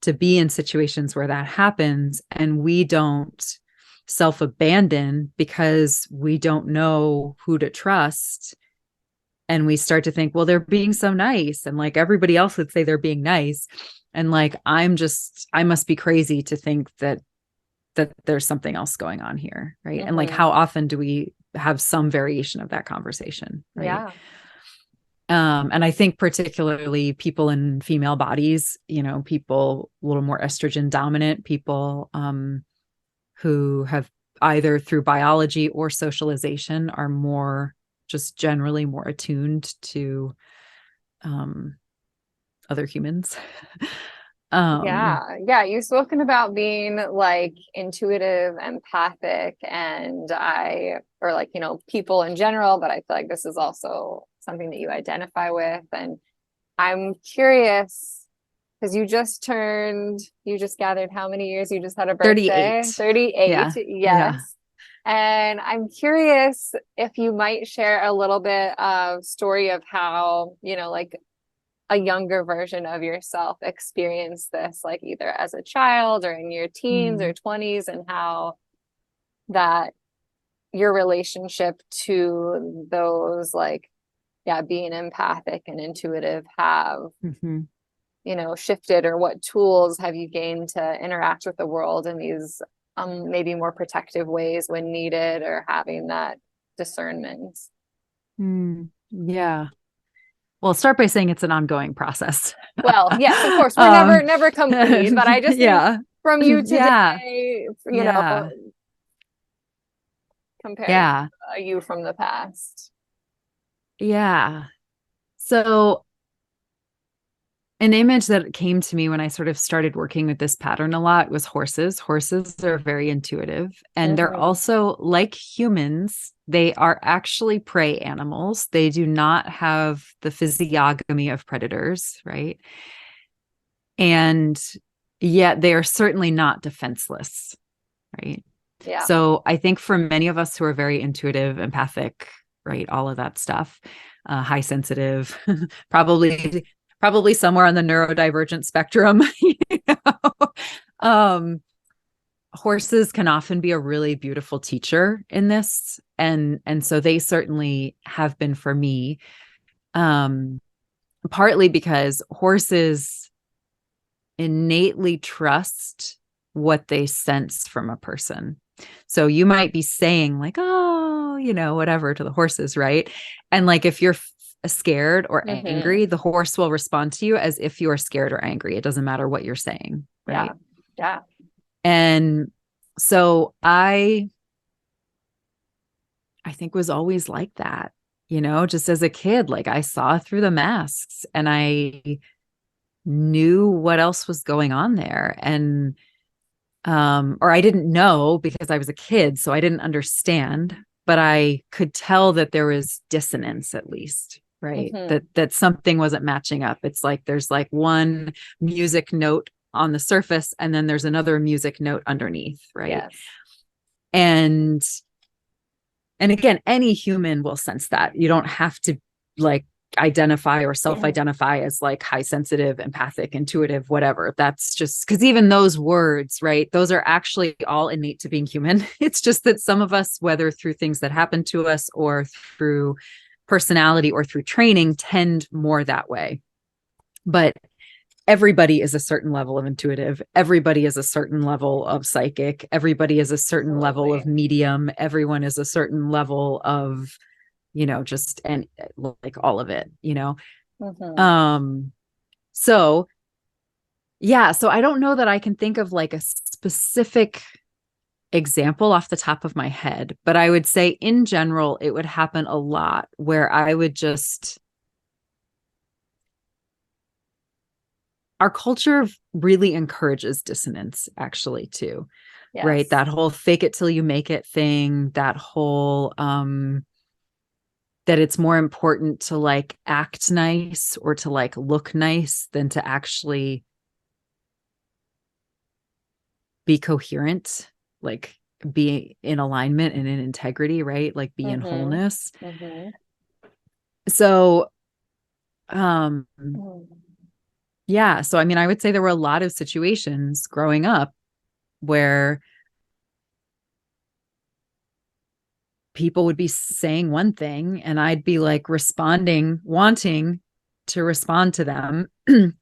to be in situations where that happens, and we don't self-abandon because we don't know who to trust. And we start to think, well, they're being so nice, and like everybody else would say they're being nice, and like I must be crazy to think that there's something else going on here, right? And like, how often do we have some variation of that conversation, right? Yeah. And I think particularly people in female bodies, you know, people a little more estrogen dominant, people who have either through biology or socialization are more, just generally more attuned to other humans. Yeah. You've spoken about being like intuitive, empathic, and or like, you know, people in general, but I feel like this is also something that you identify with. And I'm curious because you just gathered how many years? You just had a birthday? 38. 38. Yeah. Yes. Yeah. And I'm curious if you might share a little bit of story of how, you know, like a younger version of yourself experienced this, like either as a child or in your teens or 20s, and how that your relationship to those, like, yeah, being empathic and intuitive have, you know, shifted, or what tools have you gained to interact with the world in these maybe more protective ways when needed, or having that discernment? Yeah. Well, start by saying it's an ongoing process. Well, yes, of course, we're never complete, but I just think yeah. from you Yeah. today, you know, Yeah. compared Yeah. to you from the past. Yeah. So an image that came to me when I sort of started working with this pattern a lot was horses. Horses are very intuitive, and they're also, like humans, they are actually prey animals. They do not have the physiognomy of predators, right? And yet they are certainly not defenseless, right? Yeah. So I think for many of us who are very intuitive, empathic, right, all of that stuff, high sensitive, probably somewhere on the neurodivergent spectrum, you know? Horses can often be a really beautiful teacher in this, and so they certainly have been for me, partly because horses innately trust what they sense from a person. So you might be saying like, oh, you know, whatever to the horses, right? And like if you're scared or angry, the horse will respond to you as if you are scared or angry. It doesn't matter what you're saying, right? Yeah. And so I think was always like that, you know, just as a kid, like I saw through the masks and I knew what else was going on there. And or I didn't know because I was a kid, so I didn't understand, but I could tell that there was dissonance, at least, right? That something wasn't matching up. It's like there's like one music note on the surface and then there's another music note underneath, right? Yes. And again, any human will sense that. You don't have to like identify or self-identify as like high sensitive, empathic, intuitive, whatever. That's just because even those words, right, those are actually all innate to being human. It's just that some of us, whether through things that happen to us or through personality or through training, tend more that way. But everybody is a certain level of intuitive. Everybody is a certain level of psychic. Everybody is a certain level of medium. Everyone is a certain level of, you know, just, and like all of it, you know? So yeah, so I don't know that I can think of like a specific example off the top of my head, but I would say in general, it would happen a lot where I would just, our culture really encourages dissonance actually too, right? Yes. That whole fake it till you make it thing, that whole, that it's more important to like act nice or to like look nice than to actually be coherent, like be in alignment and in integrity, right? Like be in Mm-hmm. wholeness. Mm-hmm. So, Mm-hmm. yeah. So, I mean, I would say there were a lot of situations growing up where people would be saying one thing and I'd be like responding, wanting to respond to them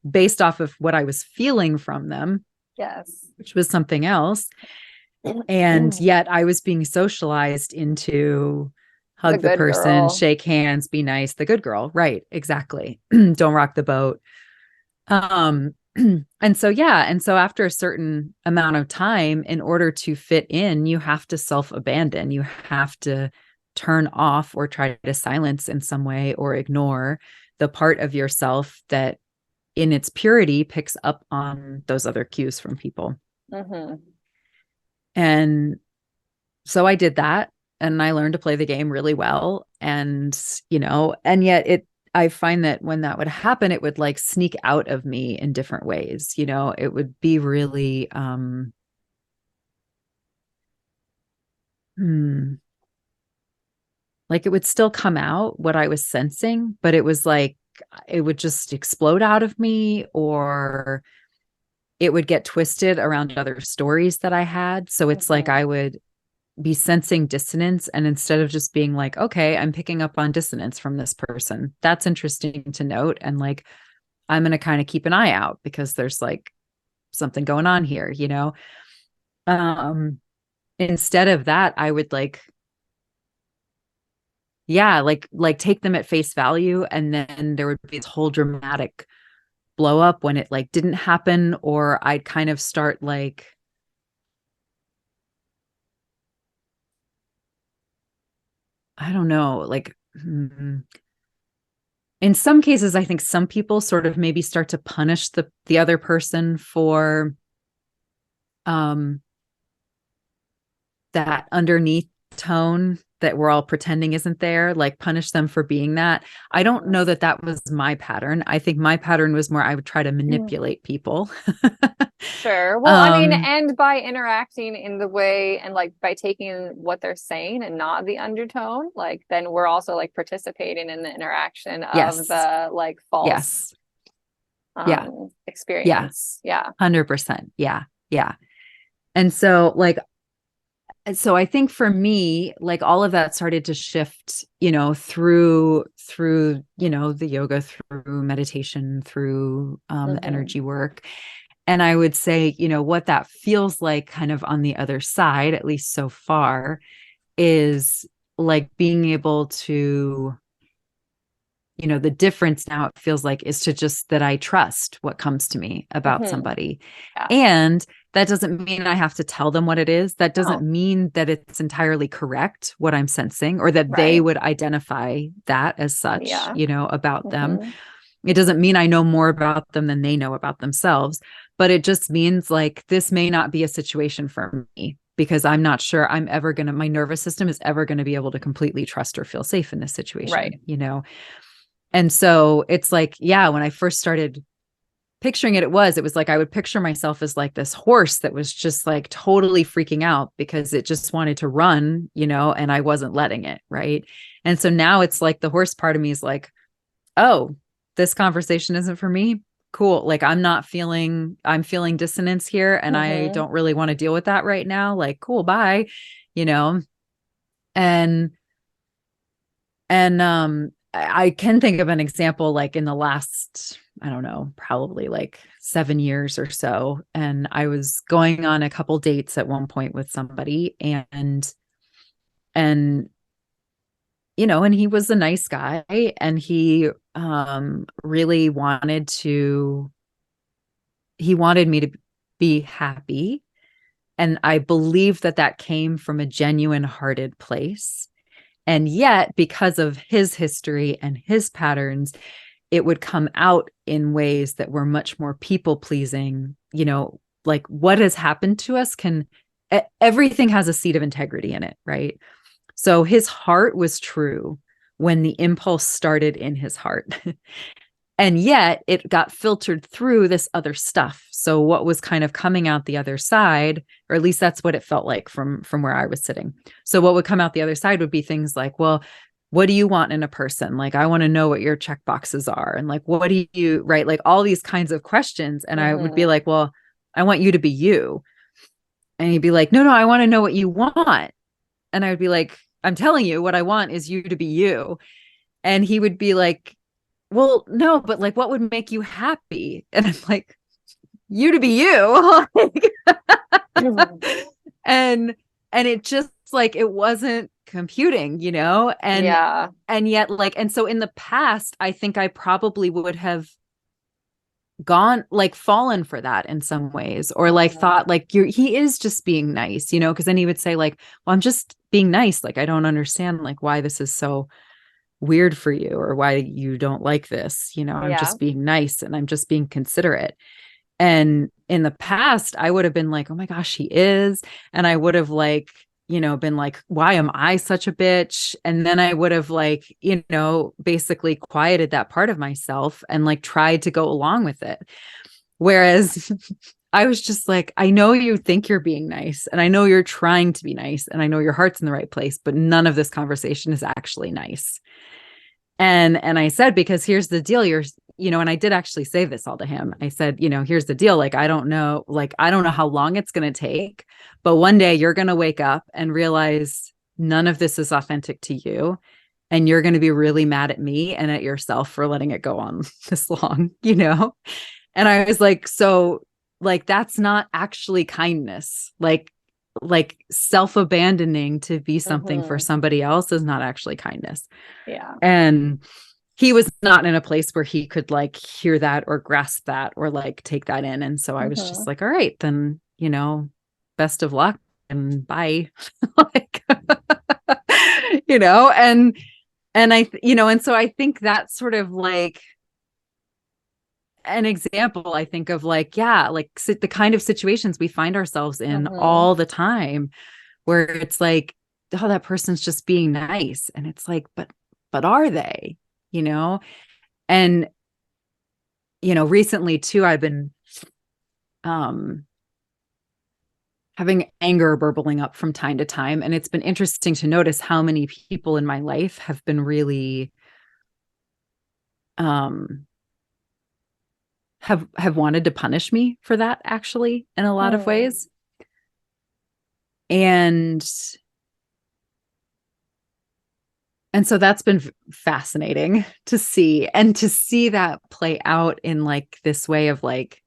based off of what I was feeling from them, Yes. which was something else. And yet I was being socialized into The hug the good person, girl. shake hands, be nice, the good girl. Right. Exactly. Don't rock the boat. Um, and so, yeah. And so after a certain amount of time, in order to fit in, you have to self-abandon. You have to turn off or try to silence in some way or ignore the part of yourself that in its purity picks up on those other cues from people. Mm-hmm. And so I did that and I learned to play the game really well. And, and yet I find that when that would happen, it would like sneak out of me in different ways. It would be really, like it would still come out what I was sensing, but it was like, it would just explode out of me or it would get twisted around other stories that I had. So it's like Mm-hmm. I would be sensing dissonance. And instead of just being like, okay, I'm picking up on dissonance from this person, that's interesting to note. And like, I'm going to kind of keep an eye out because there's like something going on here, instead of that, I would like, yeah, like take them at face value. And then there would be this whole dramatic blow up when it like didn't happen, or I'd kind of start like, I don't know, like, in some cases, I think some people sort of maybe start to punish the other person for um that underneath tone that we're all pretending isn't there, like punish them for being that. I don't know that that was my pattern. I think my pattern was more I would try to Mm-hmm. manipulate people. Sure. Well, I mean, um and by interacting in the way and like by taking what they're saying and not the undertone, like then we're also like participating in the interaction of yes. the like false Yes. Yeah. Yeah. experience. Yeah. 100%. Yeah. Yeah. And so like, so I think for me, like all of that started to shift, through, the yoga, through meditation, through the Mm-hmm. energy work. And I would say, what that feels like kind of on the other side, at least so far, is like being able to, the difference now it feels like is to just that I trust what comes to me about Mm-hmm. somebody. Yeah. And that doesn't mean I have to tell them what it is. That doesn't No. mean that it's entirely correct what I'm sensing or that they Right. would identify that as such, Yeah. about them. Mm-hmm. It doesn't mean I know more about them than they know about themselves, but it just means like this may not be a situation for me because I'm not sure I'm ever going to, my nervous system is ever going to be able to completely trust or feel safe in this Right. situation. And so it's like, yeah, when I first started picturing it, it was like I would picture myself as like this horse that was just like totally freaking out because it just wanted to run, and I wasn't letting it. Right. And so now it's like the horse part of me is like, oh, this conversation isn't for me. Cool. Like I'm feeling dissonance here and I Mm-hmm. don't really want to deal with that right now. Like, cool, bye, you know? And I can think of an example like in the last, I don't know, probably like 7 years or so. And I was going on a couple dates at one point with somebody and and he was a nice guy and he really wanted me to be happy. And I believe that that came from a genuine hearted place. And yet, because of his history and his patterns, it would come out in ways that were much more people pleasing. Like what has happened to us everything has a seed of integrity in it, right? So his heart was true when the impulse started in his heart. And yet it got filtered through this other stuff. So what was kind of coming out the other side, or at least that's what it felt like from where I was sitting. So what would come out the other side would be things like, well, what do you want in a person? Like, I want to know what your check boxes are. And like, what do you, right? Like all these kinds of questions. And I would be like, well, I want you to be you. And he'd be like, no, I want to know what you want. And I would be like, I'm telling you, what I want is you to be you. And he would be like, well, no, but like, what would make you happy? And I'm like, you to be you. and it just like, it wasn't computing, and yet like, and so in the past, I think I probably would have fallen for that in some ways, or like thought like he is just being nice, because then he would say like, well, I'm just being nice. Like, I don't understand like why this is so weird for you, or why you don't like this, I'm just being nice and I'm just being considerate. And in the past, I would have been like, oh my gosh, he is. And I would have like, been like, why am I such a bitch? And then I would have like, basically quieted that part of myself and like tried to go along with it. Whereas I was just like, I know you think you're being nice, and I know you're trying to be nice, and I know your heart's in the right place, but none of this conversation is actually nice. And I said, because here's the deal, and I did actually say this all to him. I said, here's the deal. Like, I don't know how long it's going to take, but one day you're going to wake up and realize none of this is authentic to you. And you're going to be really mad at me and at yourself for letting it go on this long, And I was like, so like, that's not actually kindness. Like self-abandoning to be something for somebody else is not actually kindness. Yeah. And he was not in a place where he could like hear that or grasp that or like take that in. And so I was just like, all right, then, best of luck and bye. Like, and I, and so I think that's sort of like an example, I think, of like, yeah, like the kind of situations we find ourselves in all the time, where it's like, oh, that person's just being nice. And it's like, but are they, and, recently too, I've been, having anger burbling up from time to time. And it's been interesting to notice how many people in my life have been really, have wanted to punish me for that, actually, in a lot of ways. And so that's been fascinating to see, and to see that play out in like this way of like,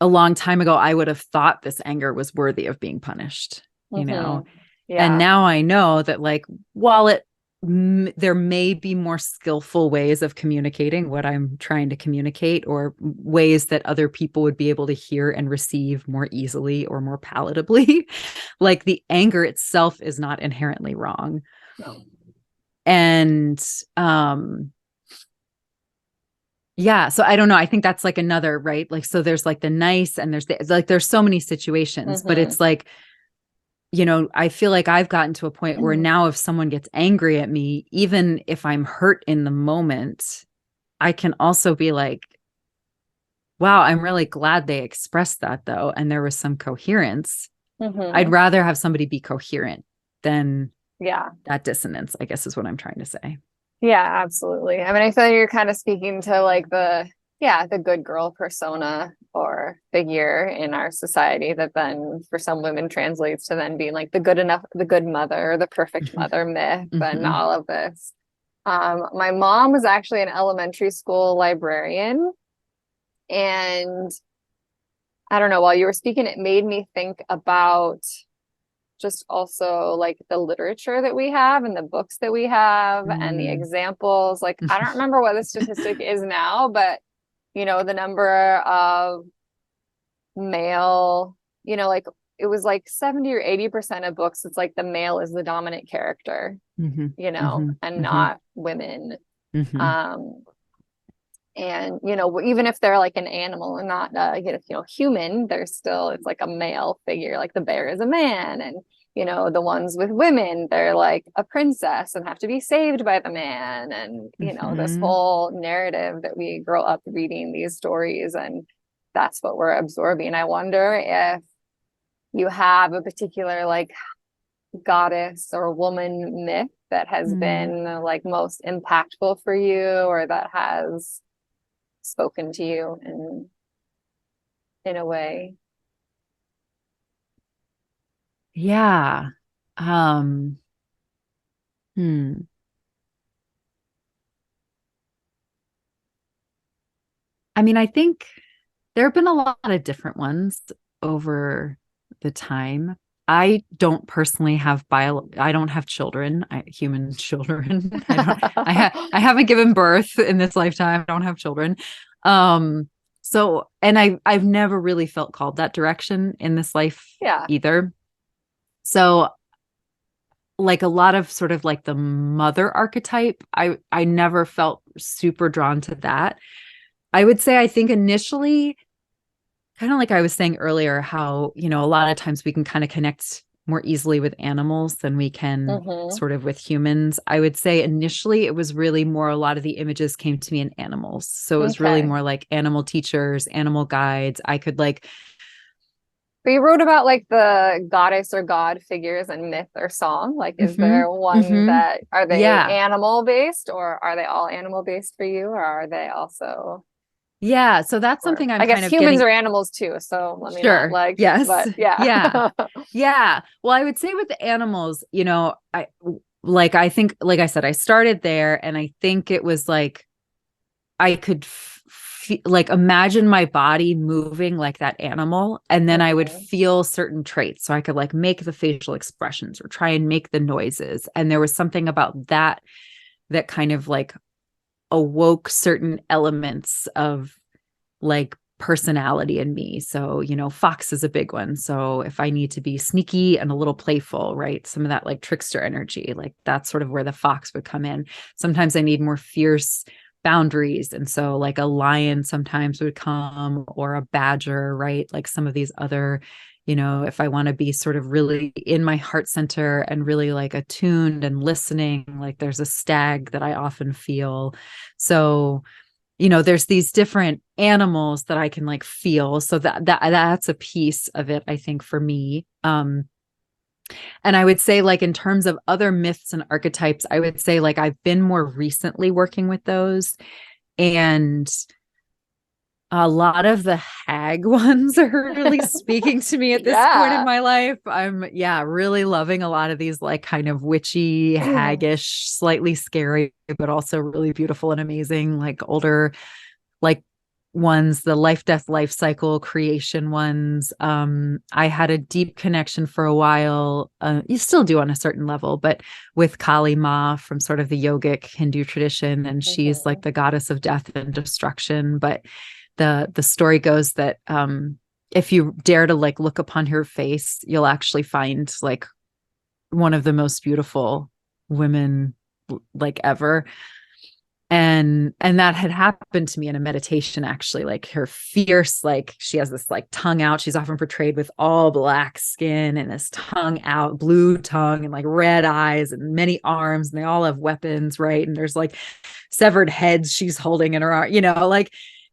a long time ago, I would have thought this anger was worthy of being punished, Yeah. And now I know that like, while there may be more skillful ways of communicating what I'm trying to communicate, or ways that other people would be able to hear and receive more easily or more palatably, like the anger itself is not inherently wrong. No. And, yeah. So I don't know. I think that's like another, right? Like, so there's like the nice, and there's so many situations, but it's like, I feel like I've gotten to a point where now if someone gets angry at me, even if I'm hurt in the moment, I can also be like, wow, I'm really glad they expressed that though. And there was some coherence. I'd rather have somebody be coherent than that dissonance, I guess is what I'm trying to say. Yeah, absolutely. I mean, I feel like you're kind of speaking to like the good girl persona or figure in our society that then for some women translates to then being like the good mother, or the perfect mother myth, and all of this. My mom was actually an elementary school librarian, and I don't know, while you were speaking, it made me think about just also like the literature that we have and the books that we have and the examples. Like, I don't remember what the statistic is now, but the number of male like it was like 70 or 80% of books, it's like the male is the dominant character, Mm-hmm. Mm-hmm. and Mm-hmm. not women. Mm-hmm. Um, and even if they're like an animal and not human, they're still, it's like a male figure. Like the bear is a man, and the ones with women, they're like a princess and have to be saved by the man. And this Mm-hmm. whole narrative that we grow up reading these stories, and that's what we're absorbing. I wonder if you have a particular like goddess or woman myth that has Mm. been like most impactful for you, or that has spoken to you in a way. Yeah. Um, hmm. I mean, I think there have been a lot of different ones over the time. I don't personally have I don't have children, human children. I haven't given birth in this lifetime. I don't have children. Um, so and I've never really felt called that direction in this life Yeah. either. So like a lot of sort of like the mother archetype, I never felt super drawn to that. I would say I think initially, kind of like I was saying earlier, how, a lot of times we can kind of connect more easily with animals than we can Mm-hmm. sort of with humans. I would say initially it was really more, a lot of the images came to me in animals. So it was really Okay. more like animal teachers, animal guides. I could like, But you wrote about like the goddess or god figures and myth or song. Like, is mm-hmm, there one mm-hmm, that, are they yeah, animal based, or are they all animal based for you? Or are they also, yeah. So that's or something I'm I guess kind of humans getting. are animals too. So let me not Sure. like, Yes. but yeah. Yeah. Yeah. Well, I would say with the animals, I think, like I said, I started there and I think it was like I could like imagine my body moving like that animal. And then I would Mm-hmm. feel certain traits. So I could like make the facial expressions or try and make the noises. And there was something about that that kind of like awoke certain elements of like personality in me. So, fox is a big one. So if I need to be sneaky and a little playful, right? Some of that like trickster energy, like that's sort of where the fox would come in. Sometimes I need more fierce boundaries. And so like a lion sometimes would come, or a badger, right? Like some of these other, if I want to be sort of really in my heart center and really like attuned and listening, like there's a stag that I often feel. So there's these different animals that I can like feel. So that's a piece of it, I think, for me. And I would say like in terms of other myths and archetypes, I would say like I've been more recently working with those. And a lot of the hag ones are really speaking to me at this point in Yeah. my life. I'm, yeah, really loving a lot of these like kind of witchy, haggish, slightly scary, but also really beautiful and amazing, like older, like ones, the life, death, life cycle creation ones. I had a deep connection for a while. You still do on a certain level, but with Kali Ma from sort of the yogic Hindu tradition, and she's like Mm-hmm. the goddess of death and destruction. But the story goes that if you dare to like look upon her face, you'll actually find like one of the most beautiful women like ever. And that had happened to me in a meditation, actually. Like her fierce, like she has this like tongue out, she's often portrayed with all black skin and this tongue out, blue tongue, and like red eyes and many arms, and they all have weapons, right? And there's like severed heads she's holding in her arm,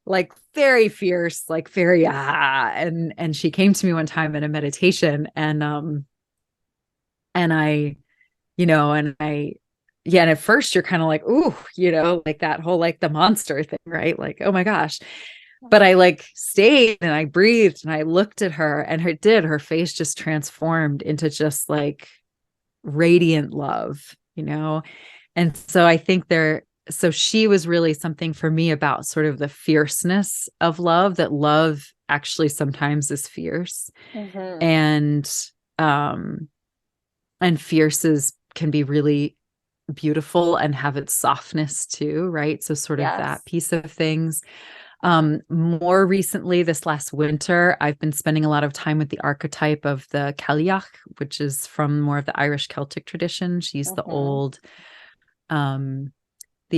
like very fierce, like very and she came to me one time in a meditation, and I and I, yeah, and at first you're kind of like, ooh, like that whole like the monster thing, right? Like, oh my gosh. But I like stayed and I breathed and I looked at her, and her face just transformed into just like radiant love, And so I think so she was really something for me about sort of the fierceness of love, that love actually sometimes is fierce. Mm-hmm. And, um, and fierce can be really beautiful and have its softness too, right? So sort of that Yes. piece of things. More recently, this last winter, I've been spending a lot of time with the archetype of the Cailleach, which is from more of the Irish Celtic tradition. She's the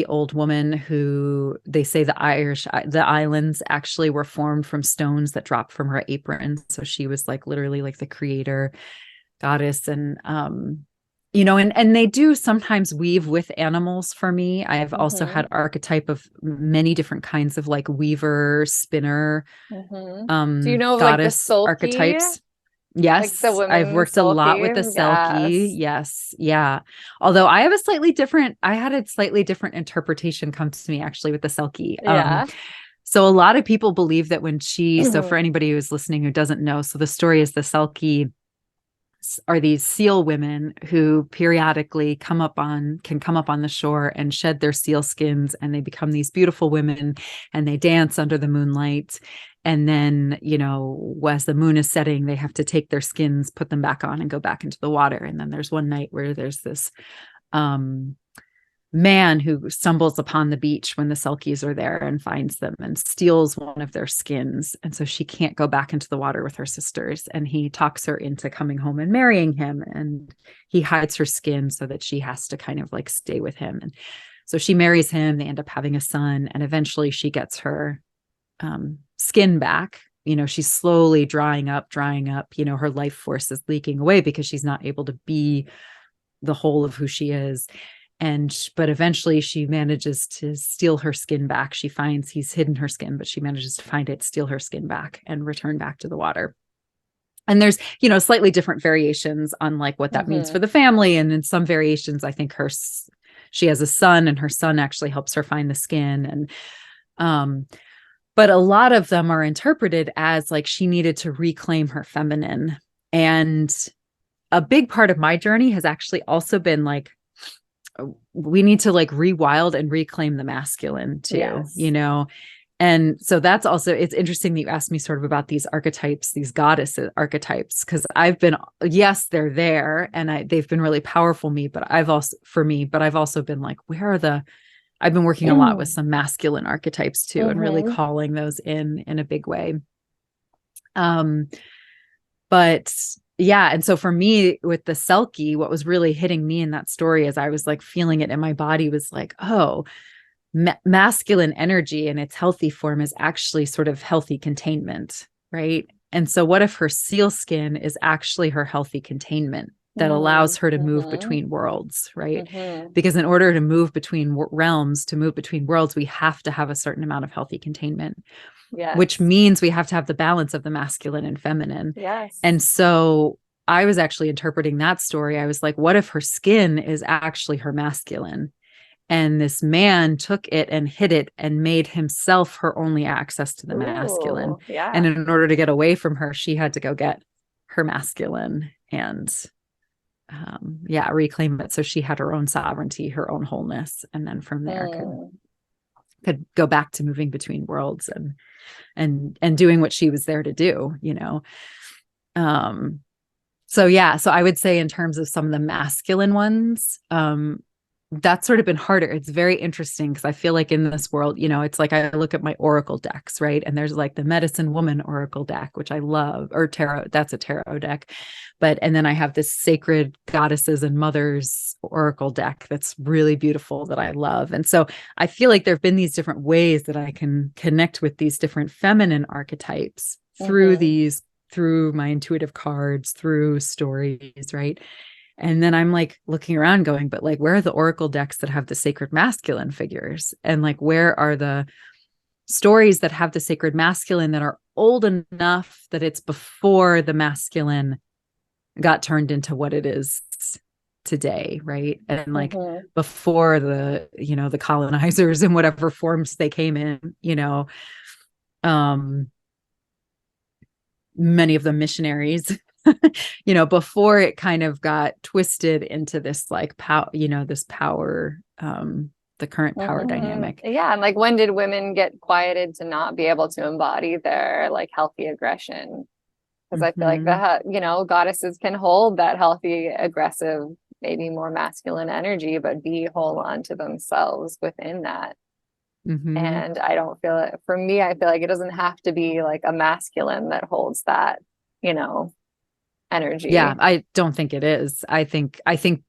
old woman who they say the islands actually were formed from stones that dropped from her apron. So she was like literally like the creator goddess. And and they do sometimes weave with animals for me. I've also had archetype of many different kinds of like weaver, spinner, Do you know of like the goddess sulky? archetypes. Like the Yes, I've women worked a lot sulky? with the Selkie. Yes. Yes, yeah. Although I had a slightly different interpretation come to me actually with the Selkie. Yeah. So a lot of people believe that so for anybody who's listening who doesn't know, so the story is the Selkie are these seal women who periodically can come up on the shore and shed their seal skins, and they become these beautiful women, and they dance under the moonlight. And then, as the moon is setting, they have to take their skins, put them back on, and go back into the water. And then there's one night where there's this man who stumbles upon the beach when the Selkies are there and finds them and steals one of their skins. And so she can't go back into the water with her sisters. And he talks her into coming home and marrying him. And he hides her skin so that she has to kind of like stay with him. And so she marries him. They end up having a son. And eventually she gets her skin back. She's slowly drying up. Her life force is leaking away because she's not able to be the whole of who she is. But eventually she manages to steal her skin back. She finds he's hidden her skin, but she manages to find it, steal her skin back, and return back to the water. And there's, slightly different variations on like what that means for the family. And in some variations, I think she has a son, and her son actually helps her find the skin. And, but a lot of them are interpreted as like she needed to reclaim her feminine. And a big part of my journey has actually also been like, we need to like rewild and reclaim the masculine too, Yes. And so that's also, it's interesting that you asked me sort of about these archetypes, these goddess archetypes, because yes, they're there, and they've been really powerful but I've also been like, I've been working a lot with some masculine archetypes too, and really calling those in a big way. But yeah. And so for me with the Selkie, what was really hitting me in that story as I was like feeling it in my body was like, oh, masculine energy in its healthy form is actually sort of healthy containment, right? And so what if her seal skin is actually her healthy containment that allows her to move between worlds, right? Because in order to move between realms, to move between worlds, we have to have a certain amount of healthy containment. Yes. Which means we have to have the balance of the masculine and feminine. Yes. And so I was actually interpreting that story. I was like, what if her skin is actually her masculine? And this man took it and hid it and made himself her only access to the masculine. Yeah. And in order to get away from her, she had to go get her masculine and reclaim it. So she had her own sovereignty, her own wholeness. And then from there could go back to moving between worlds and doing what she was there to do, so I would say in terms of some of the masculine ones, that's sort of been harder. It's very interesting because I feel like in this world, it's like I look at my oracle decks, right? And there's like the medicine woman oracle deck, which I love, or tarot, that's a tarot deck. And then I have this sacred goddesses and mothers oracle deck that's really beautiful that I love. And so I feel like there've been these different ways that I can connect with these different feminine archetypes through my intuitive cards, through stories, right? And then I'm like looking around going, but like, where are the oracle decks that have the sacred masculine figures? And like, where are the stories that have the sacred masculine that are old enough that it's before the masculine got turned into what it is today, right? And like before the colonizers in whatever forms they came in, many of them missionaries, before it kind of got twisted into this like this power, the current power dynamic. Yeah. And like, when did women get quieted to not be able to embody their like healthy aggression? Because I feel like goddesses can hold that healthy, aggressive, maybe more masculine energy, but be whole onto themselves within that. Mm-hmm. And I don't feel it, for me, I feel like it doesn't have to be like a masculine that holds that, you know, Yeah, energy. I don't think it is. I think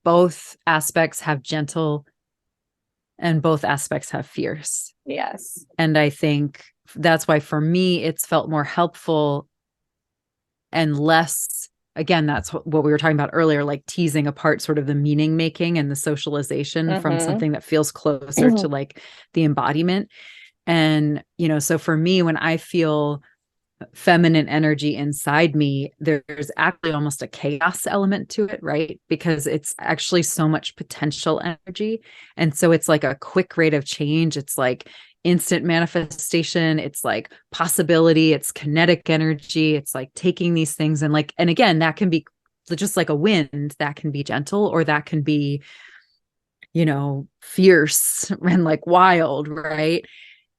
both aspects have gentle and both aspects have fierce. Yes. And I think that's why for me it's felt more helpful and less, again, that's what we were talking about earlier, like teasing apart sort of the meaning making and the socialization from Mm-hmm. something that feels closer to like the embodiment. And, so for me, when I feel feminine energy inside me, there's actually almost a chaos element to it, right? Because it's actually so much potential energy. And so it's like a quick rate of change. It's like instant manifestation. It's like possibility. It's kinetic energy. It's like taking these things and again, that can be just like a wind, that can be gentle, or that can be, fierce and like wild, right?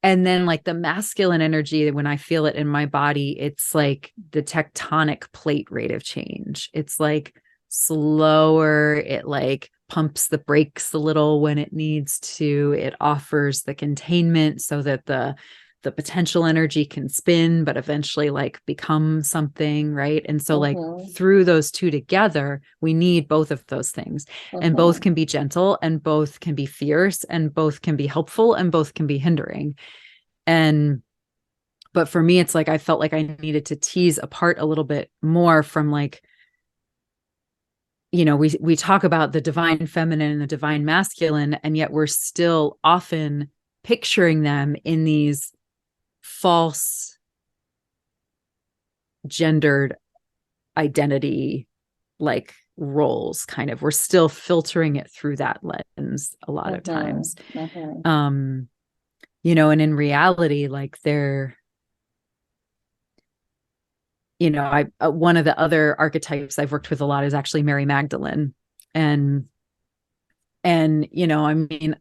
And then like the masculine energy, when I feel it in my body, it's like the tectonic plate rate of change. It's like slower. It like pumps the brakes a little when it needs to. It offers the containment so that the potential energy can spin, but eventually like become something, right? And so like Mm-hmm. through those two together, we need both of those things. And both Mm-hmm. can be gentle and both can be fierce and both can be helpful and both can be hindering. And but for me, it's like I felt like I needed to tease apart a little bit more from like, we talk about the divine feminine and the divine masculine, and yet we're still often picturing them in these false gendered identity like roles. Kind of, we're still filtering it through that lens a lot of Mm-hmm. times. Mm-hmm. And in reality, like they're, I one of the other archetypes I've worked with a lot is actually Mary Magdalene. And I mean,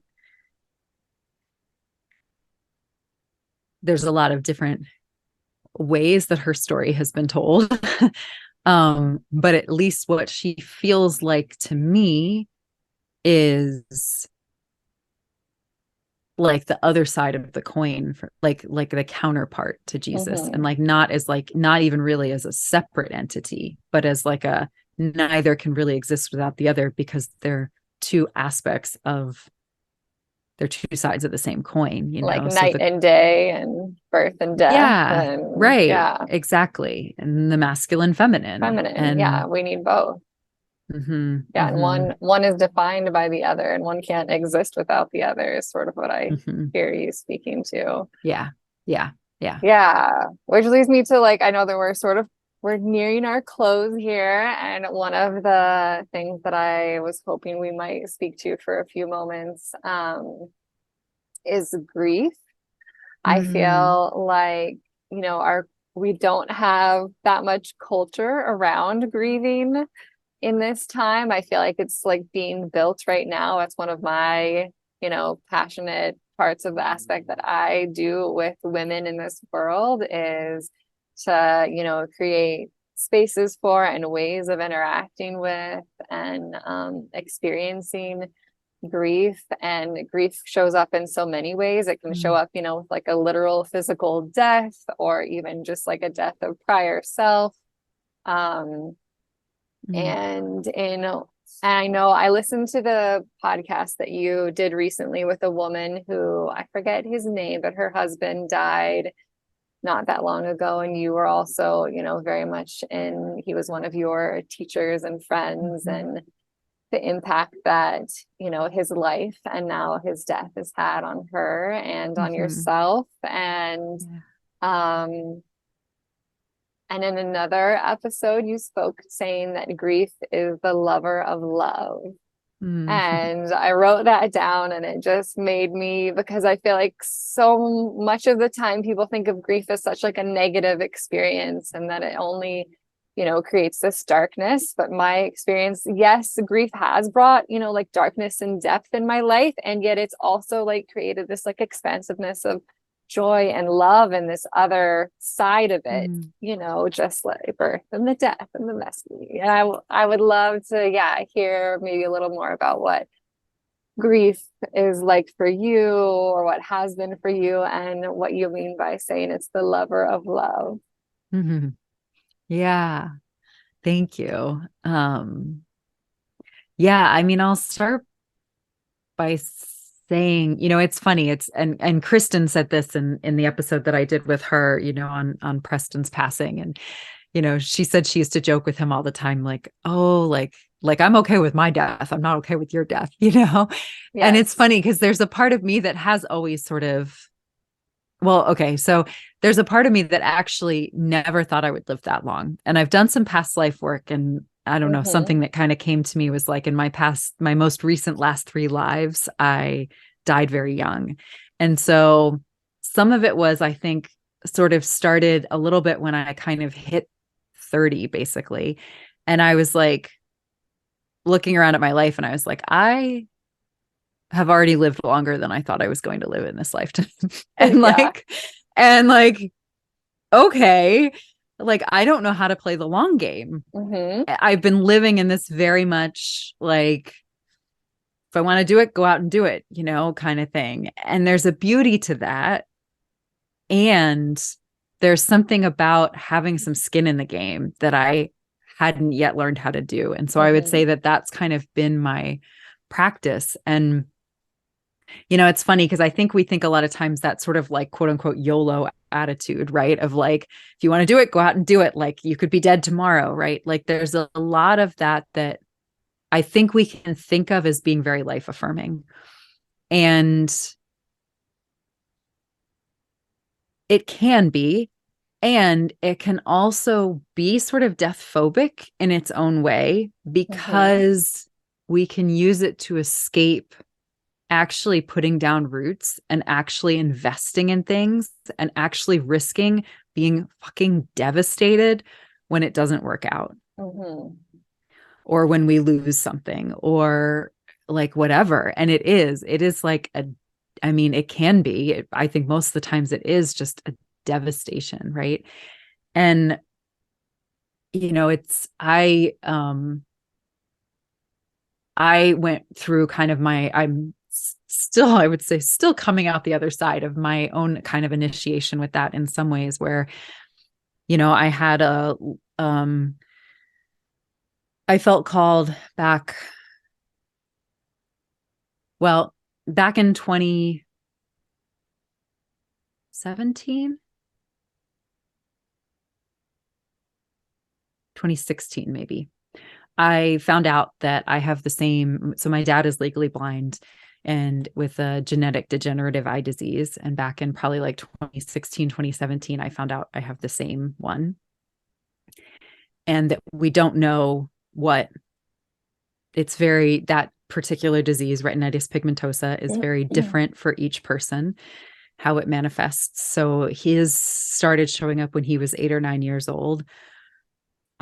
there's a lot of different ways that her story has been told. But at least what she feels like to me is like the other side of the coin, for like the counterpart to Jesus, and Mm-hmm. like not even really as a separate entity, but as like a neither can really exist without the other, because they're two aspects of they're two sides of the same coin, Like so night and day and birth and death yeah, and right, yeah, exactly, and the masculine feminine. feminine. And Yeah, we need both. mm-hmm, Yeah, and mm-hmm, one is defined by the other, and one can't exist without the other, is sort of what I mm-hmm. hear you speaking to. Yeah, yeah, yeah. Yeah, which leads me to like, I know that we're nearing our close here, and one of the things that I was hoping we might speak to for a few moments is grief. I Mm, feel like, our we don't have that much culture around grieving in this time. I feel like it's like being built right now. That's one of my, passionate parts of the aspect that I do with women in this world, is to, create spaces for and ways of interacting with and experiencing grief. And grief shows up in so many ways. It can show mm, up, with like a literal physical death, or even just like a death of prior self. Um, mm, and I know I listened to the podcast that you did recently with a woman who, I forget his name, but her husband died not that long ago. And you were also, very much he was one of your teachers and friends, mhm, and the impact that, his life and now his death has had on her and on mhm. yourself. And Yeah. um and in another episode, you spoke saying that grief is the lover of love. Mm, And I wrote that down, and it just made me, because I feel like so much of the time people think of grief as such like a negative experience, and that it only, creates this darkness. But my experience, yes, grief has brought, like darkness and depth in my life. And yet it's also like created this like expansiveness of joy and love, and this other side of it, mm. just like birth and the death and the messy. And I would love to, yeah, hear maybe a little more about what grief is like for you, or what has been for you, and what you mean by saying it's the lover of love. Mhm. Yeah. Thank you. Yeah, I mean, I'll start by saying, it's funny. And Kristen said this in the episode that I did with her, on Preston's passing. And, she said she used to joke with him all the time, like, oh, like I'm okay with my death. I'm not okay with your death, And it's Yes. funny because there's a part of me that has always sort of, well, okay, so there's a part of me that actually never thought I would live that long. And I've done some past life work, and I don't know, Mm-hmm. something that kind of came to me was like in my most recent last 3 lives, I died very young. And so some of it was, I think, sort of started a little bit when I kind of hit 30, basically. And I was like looking around at my life and I was like, I have already lived longer than I thought I was going to live in this lifetime. and Yeah. like, and like, okay, like I don't know how to play the long game. Mm-hmm. I've been living in this very much like, if I want to do it, go out and do it, kind of thing. And there's a beauty to that. And there's something about having some skin in the game that I hadn't yet learned how to do. And so I would Mm-hmm. say that that's kind of been my practice. And it's funny because I think we think a lot of times that sort of like quote unquote YOLO attitude, right? Of like, if you want to do it, go out and do it. Like you could be dead tomorrow, right? Like there's a lot of that I think we can think of as being very life affirming. And it can be. And it can also be sort of death phobic in its own way Mm-hmm. because we can use it to escape actually putting down roots and actually investing in things and actually risking being fucking devastated when it doesn't work out Mm-hmm. or when we lose something or like whatever. And it is like I mean, it can be, I think most of the times it is just a devastation, right? And, I went through kind of I'm still, I would say, still coming out the other side of my own kind of initiation with that in some ways where, I had I felt called back, well, back in 2017, 2016, maybe. I found out that I have the same. So my dad is legally blind and with a genetic degenerative eye disease. And back in probably like 2016, 2017, I found out I have the same one. And that we don't know what that particular disease, retinitis pigmentosa, is very different for each person, how it manifests. So his started showing up when he was 8 or 9 years old.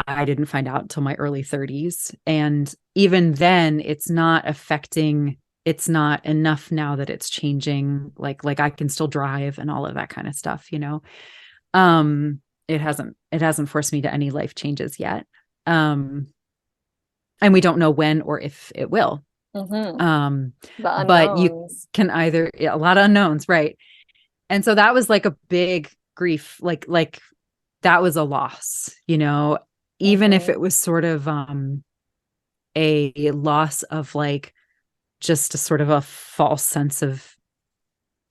I didn't find out until my early 30s. And even then, it's not enough now that it's changing. Like I can still drive and all of that kind of stuff, Um, it hasn't forced me to any life changes yet. Um, and we don't know when or if it will. Mm-hmm. Um, The but you unknowns. can either, yeah, a lot of unknowns, right? And so that was like a big grief, like that was a loss, even if Mm-hmm. it was sort of a loss of like just a sort of a false sense of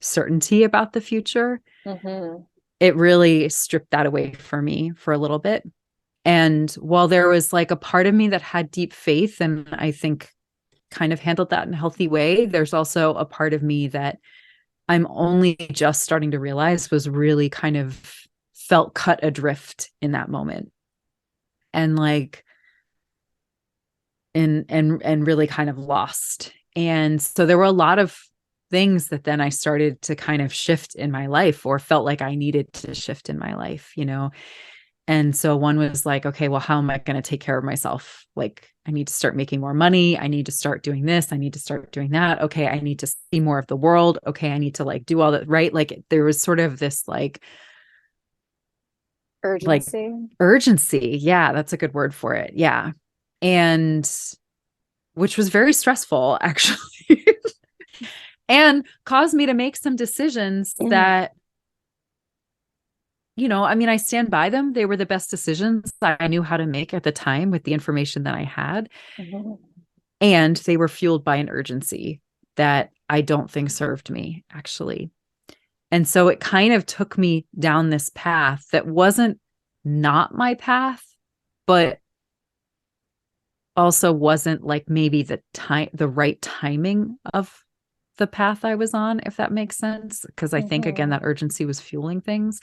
certainty about the future. Mm-hmm. It really stripped that away for me for a little bit. And while there was like a part of me that had deep faith and I think kind of handled that in a healthy way, there's also a part of me that I'm only just starting to realize was really kind of felt cut adrift in that moment. And like and really kind of lost. And so there were a lot of things that then I started to kind of shift in my life or felt like I needed to shift in my life. And so one was like, okay, well, how am I going to take care of myself? Like, I need to start making more money. I need to start doing this. I need to start doing that. Okay, I need to see more of the world. Okay, I need to like do all that, right? Like there was sort of this like Urgency. urgency. Yeah, that's a good word for it. Yeah. And which was very stressful, actually. and caused me to make some decisions that, you know, I mean, I stand by them. They were the best decisions I knew how to make at the time with the information that I had. And they were fueled by an urgency that I don't think served me, actually. And so it kind of took me down this path that wasn't not my path, but also wasn't like maybe the right timing of the path I was on, if that makes sense. Because I think, again, that urgency was fueling things.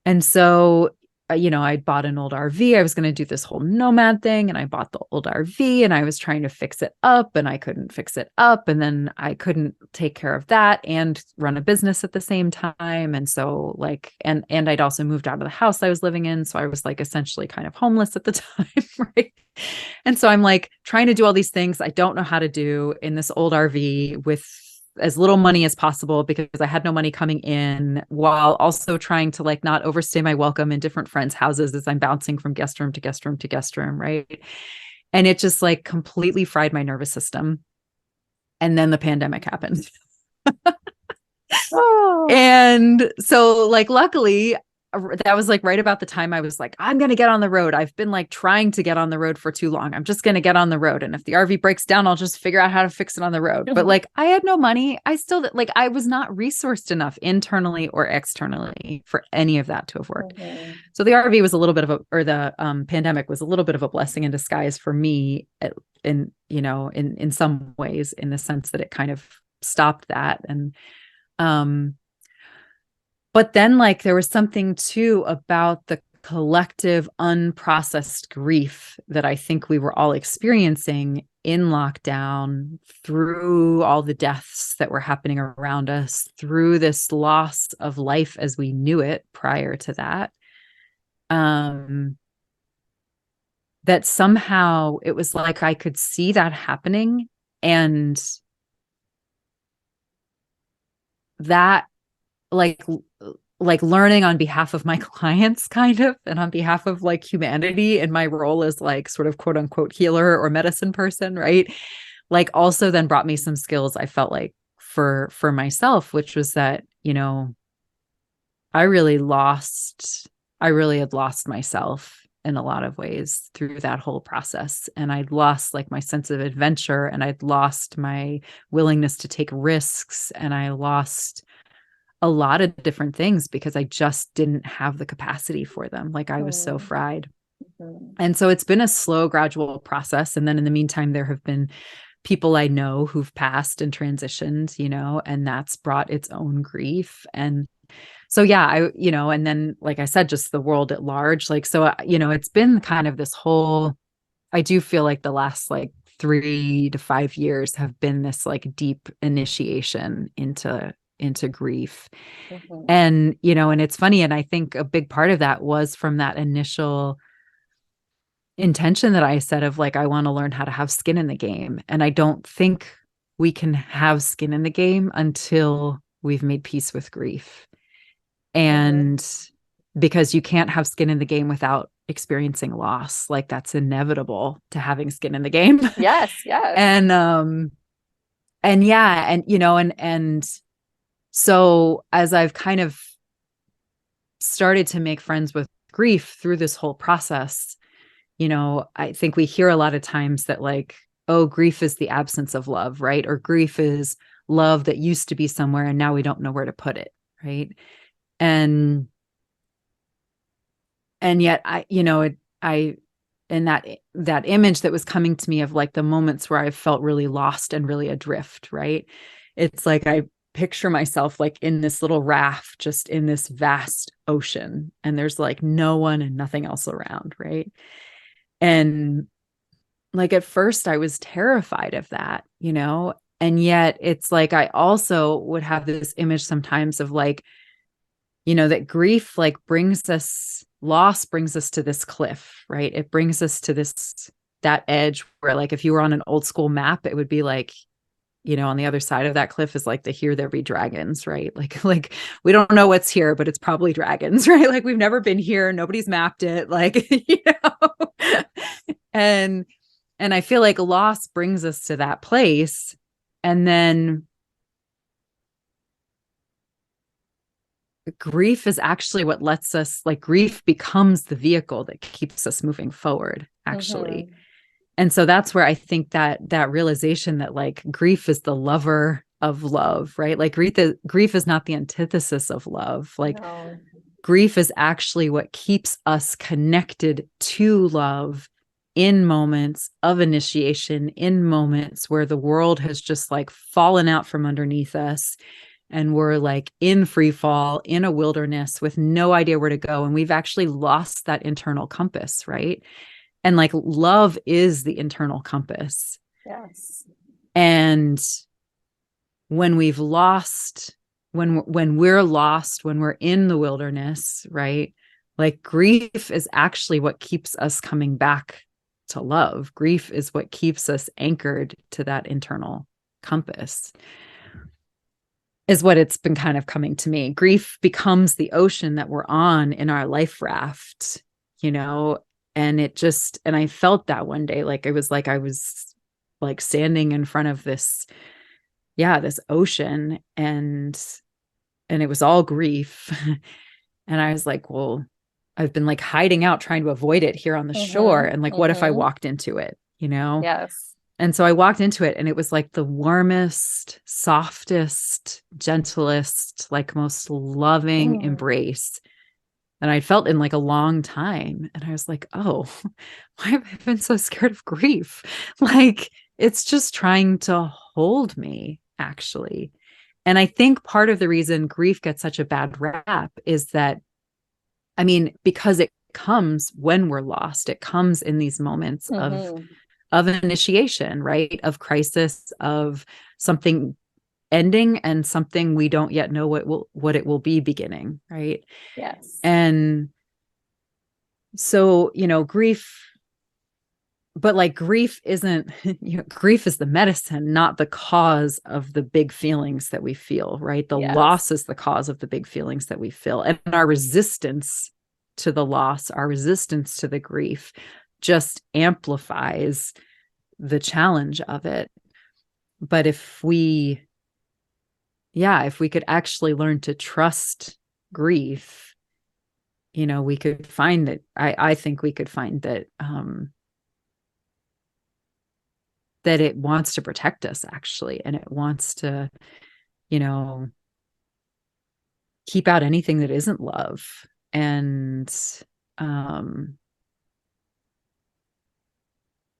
And so, you know, I bought an old RV. I was going to do this whole nomad thing, and I bought the old RV, and I was trying to fix it up, and I couldn't fix it up. And then I couldn't take care of that and run a business at the same time. And so like, and I'd also moved out of the house I was living in. So I was like essentially kind of homeless at the time. Right. And so I'm like trying to do all these things I don't know how to do in this old RV with as little money as possible, because I had no money coming in, while also trying to like not overstay my welcome in different friends' houses as I'm bouncing from guest room to guest room to guest room. Right. And it just like completely fried my nervous system. And then the pandemic happened. And so like, luckily that was like right about the time I was like, I'm going to get on the road. I've been like trying to get on the road for too long. I'm just going to get on the road. And if the RV breaks down, I'll just figure out how to fix it on the road. But like, I had no money. I still like, I was not resourced enough internally or externally for any of that to have worked. So the RV was a little bit of the pandemic was a little bit of a blessing in disguise for me in some ways, in the sense that it kind of stopped that. And, but then like there was something too about the collective unprocessed grief that I think we were all experiencing in lockdown, through all the deaths that were happening around us, through this loss of life as we knew it prior to that. That somehow it was like I could see that happening, and that like learning on behalf of my clients, kind of, and on behalf of like humanity in my role as like sort of quote unquote healer or medicine person, right? Like also then brought me some skills I felt like for myself, which was that, you know, I really had lost myself in a lot of ways through that whole process. And I'd lost like my sense of adventure, and I'd lost my willingness to take risks, and I lost a lot of different things because I just didn't have the capacity for them. Like I was so fried. And so it's been a slow, gradual process. And then in the meantime, there have been people I know who've passed and transitioned, you know, and that's brought its own grief. And so, yeah, and then, like I said, just the world at large, like, so, it's been kind of this whole, I do feel like the last like 3 to 5 years have been this like deep initiation into grief. And, and it's funny. And I think a big part of that was from that initial intention that I said of like, I want to learn how to have skin in the game. And I don't think we can have skin in the game until we've made peace with grief. And because you can't have skin in the game without experiencing loss, like that's inevitable to having skin in the game. Yes. And yeah, and so as I've kind of started to make friends with grief through this whole process, I think we hear a lot of times that like, oh, grief is the absence of love, right? Or grief is love that used to be somewhere and now we don't know where to put it, right? And yet in that image that was coming to me of like the moments where I felt really lost and really adrift, right? It's like I picture myself like in this little raft, just in this vast ocean, and there's like no one and nothing else around, right? And like at first I was terrified of that, and yet it's like I also would have this image sometimes of like, that grief like loss brings us to this cliff, right? It brings us to that edge where like if you were on an old school map, it would be like, on the other side of that cliff is like the here there be dragons, right? Like we don't know what's here, but it's probably dragons, right? Like we've never been here, nobody's mapped it, like and I feel like loss brings us to that place. And then grief is actually what lets us, like, grief becomes the vehicle that keeps us moving forward, actually. Mm-hmm. And so that's where I think that realization that, like, grief is the lover of love, right? Like, grief is not the antithesis of love. Like, No. grief is actually what keeps us connected to love in moments of initiation, in moments where the world has just, like, fallen out from underneath us, and we're, like, in free fall in a wilderness with no idea where to go, and we've actually lost that internal compass, right? And, like, love is the internal compass. Yes. And when we've lost, when we're lost, when we're in the wilderness, right? Like, grief is actually what keeps us coming back to love. Grief is what keeps us anchored to that internal compass, is what it's been kind of coming to me. Grief becomes the ocean that we're on in our life raft, you know? And I felt that one day, like, it was like I was, like, standing in front of this ocean, and it was all grief. And I was like, well, I've been, like, hiding out, trying to avoid it here on the shore. Mm-hmm. And, like, what if I Mm-hmm. walked into it, you know? Yes. And so I walked into it, and it was like the warmest, softest, gentlest, like, most loving Mm. embrace that I'd felt in, like, a long time. And I was like, oh, why have I been so scared of grief? Like, it's just trying to hold me, actually. And I think part of the reason grief gets such a bad rap is that, I mean, because it comes when we're lost, it comes in these moments Mm-hmm. of initiation, right? Of crisis, of something ending and something we don't yet know what it will be beginning, right? Yes. And so, grief, but, like, grief isn't, grief is the medicine, not the cause of the big feelings that we feel, right? The Yes. loss is the cause of the big feelings that we feel. And our resistance to the loss, our resistance to the grief, just amplifies the challenge of it. But if we could actually learn to trust grief, we could find that, I think we could find that, that it wants to protect us, actually, and it wants to, you know, keep out anything that isn't love. And, um,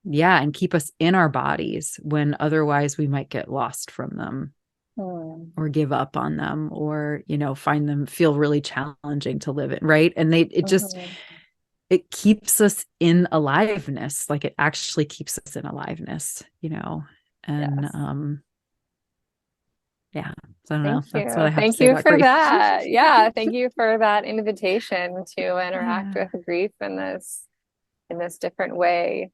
and keep us in our bodies when otherwise we might get lost from them, Mm. or give up on them, or, find them feel really challenging to live in. Right. And Mm-hmm. it keeps us in aliveness. Like, it actually keeps us in aliveness, and, Yes. yeah. So I don't know. Thank That's what I you. have to Thank say you about for grief. that. Yeah, thank you for that invitation to interact Yeah. with grief in this different way.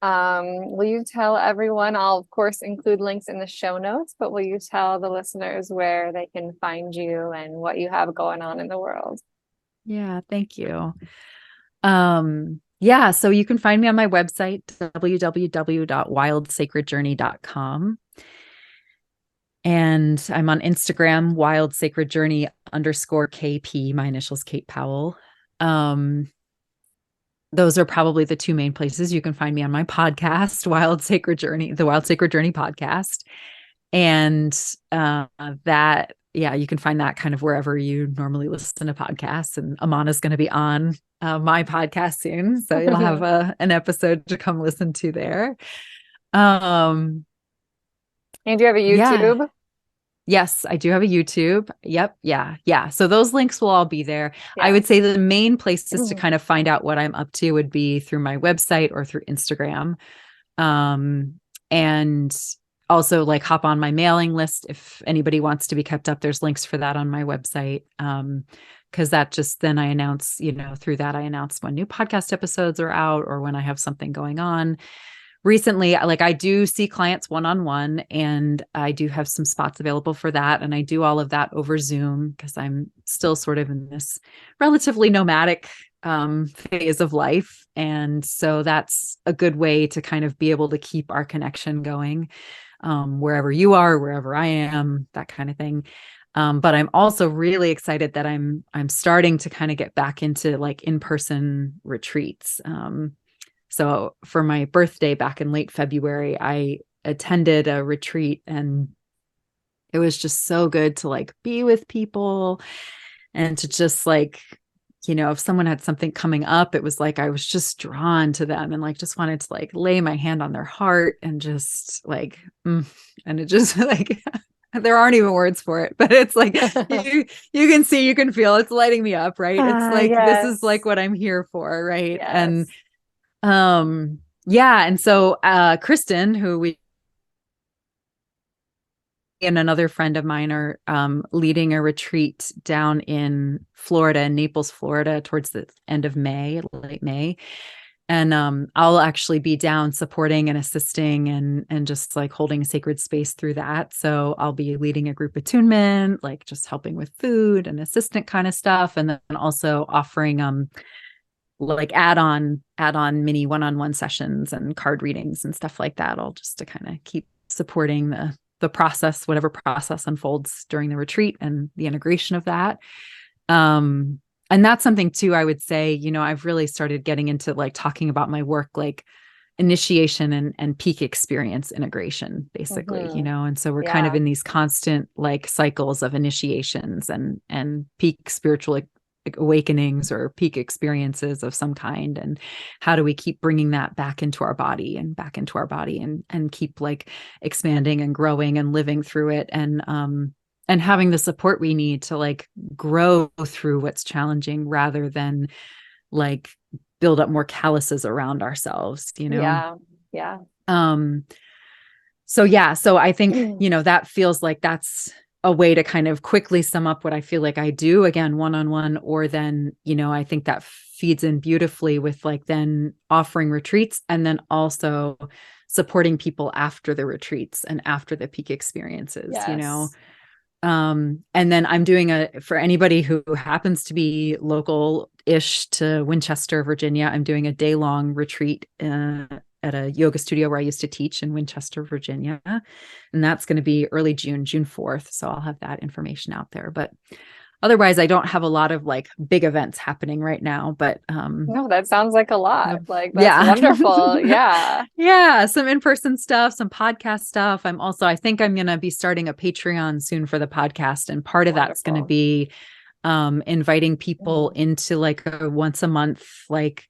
Will you tell everyone, I'll of course include links in the show notes, but will you tell the listeners where they can find you and what you have going on in the world? Yeah. Thank you. So you can find me on my website, www.wildsacredjourney.com. And I'm on Instagram, wildsacredjourney_KP. My initials, Kate Powell. Those are probably the two main places. You can find me on my podcast, the Wild Sacred Journey podcast. And you can find that kind of wherever you normally listen to podcasts. And Amana's going to be on my podcast soon, so you'll have an episode to come listen to there. And do you have a Yeah. YouTube? Yes, I do have a YouTube. Yep. Yeah. Yeah. So those links will all be there. I Yeah. would say the main places to kind of find out what I'm up to would be through my website or through Instagram. And also, like, hop on my mailing list if anybody wants to be kept up. There's links for that on my website. Because that just, then I announce, through that I announce when new podcast episodes are out or when I have something going on. Recently, like, I do see clients one-on-one, and I do have some spots available for that. And I do all of that over Zoom because I'm still sort of in this relatively nomadic phase of life. And so that's a good way to kind of be able to keep our connection going, wherever you are, wherever I am, that kind of thing. But I'm also really excited that I'm starting to kind of get back into like in-person retreats. So for my birthday back in late February, I attended a retreat, and it was just so good to like be with people and to just like, if someone had something coming up, it was like I was just drawn to them and like just wanted to like lay my hand on their heart and just like, and it just like there aren't even words for it, but it's like you can see, you can feel it's lighting me up, right? It's like this is like what I'm here for, right? Yes. And yeah, and so Kristen, who we and another friend of mine are leading a retreat down in Florida, in Naples, Florida, towards the end of May, late May. And I'll actually be down supporting and assisting and just like holding a sacred space through that. So I'll be leading a group attunement, like just helping with food and assistant kind of stuff. And then also offering like add-on mini one-on-one sessions and card readings and stuff like that, all just to kind of keep supporting the process, whatever process unfolds during the retreat and the integration of that. And that's something too, I would say, I've really started getting into like talking about my work, like initiation and peak experience integration, basically, and so we're kind of in these constant like cycles of initiations and peak spiritual awakenings or peak experiences of some kind, and how do we keep bringing that back into our body and keep like expanding and growing and living through it, and having the support we need to like grow through what's challenging rather than like build up more calluses around ourselves. So I think that feels like that's a way to kind of quickly sum up what I feel like I do, again, one-on-one, or then, I think that feeds in beautifully with like then offering retreats and then also supporting people after the retreats and after the peak experiences, and then I'm doing for anybody who happens to be local-ish to Winchester, Virginia, I'm doing a day-long retreat at a yoga studio where I used to teach in Winchester, Virginia. And that's going to be early June 4th. So I'll have that information out there. But otherwise, I don't have a lot of like big events happening right now, but no, that sounds like a lot. Like that's wonderful. Yeah. Yeah. Some in-person stuff, some podcast stuff. I think I'm going to be starting a Patreon soon for the podcast. And part of that's going to be inviting people into like a once a month, like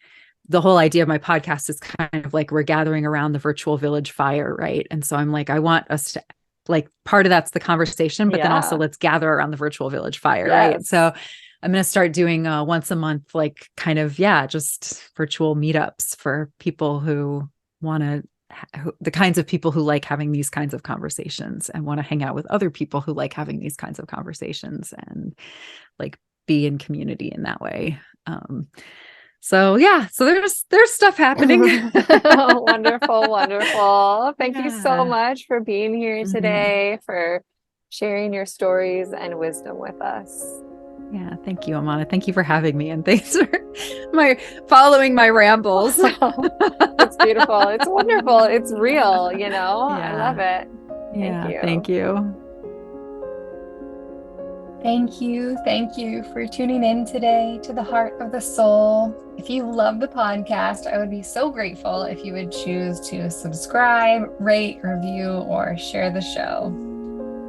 the whole idea of my podcast is kind of like we're gathering around the virtual village fire, right? And so I'm like, I want us to like, part of that's the conversation, but then also let's gather around the virtual village fire, right? So I'm going to start doing once a month, like kind of, just virtual meetups for people who want to, the kinds of people who like having these kinds of conversations and want to hang out with other people who like having these kinds of conversations and like be in community in that way. So there's stuff happening. Wonderful, wonderful. Thank you so much for being here today, for sharing your stories and wisdom with us. Yeah, thank you, Amana. Thank you for having me, and thanks for following my rambles. It's beautiful. It's wonderful. It's real, I love it. Thank you. Thank you for tuning in today to the Heart of the Soul. If you love the podcast, I would be so grateful if you would choose to subscribe, rate, review, or share the show.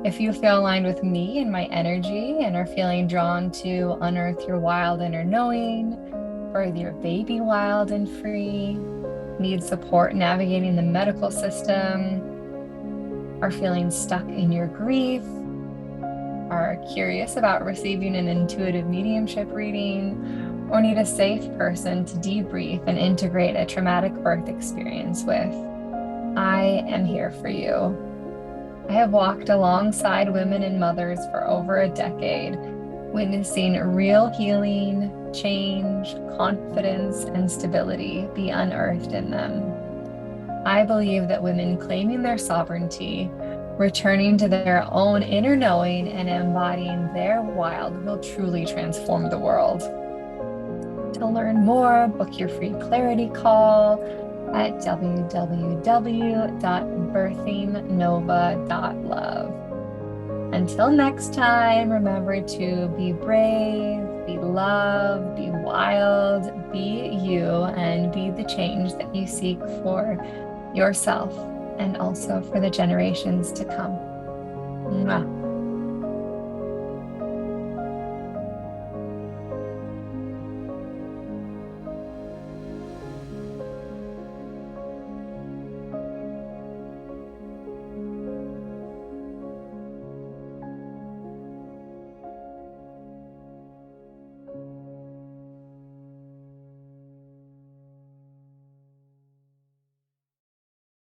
If you feel aligned with me and my energy and are feeling drawn to unearth your wild inner knowing, birth your baby wild and free, need support navigating the medical system, are feeling stuck in your grief, are curious about receiving an intuitive mediumship reading, or need a safe person to debrief and integrate a traumatic birth experience with, I am here for you. I have walked alongside women and mothers for over a decade, witnessing real healing, change, confidence, and stability be unearthed in them. I believe that women claiming their sovereignty, returning to their own inner knowing, and embodying their wild will truly transform the world. To learn more, book your free clarity call at www.birthingnova.love. Until next time, remember to be brave, be loved, be wild, be you, and be the change that you seek for yourself and also for the generations to come. Mwah.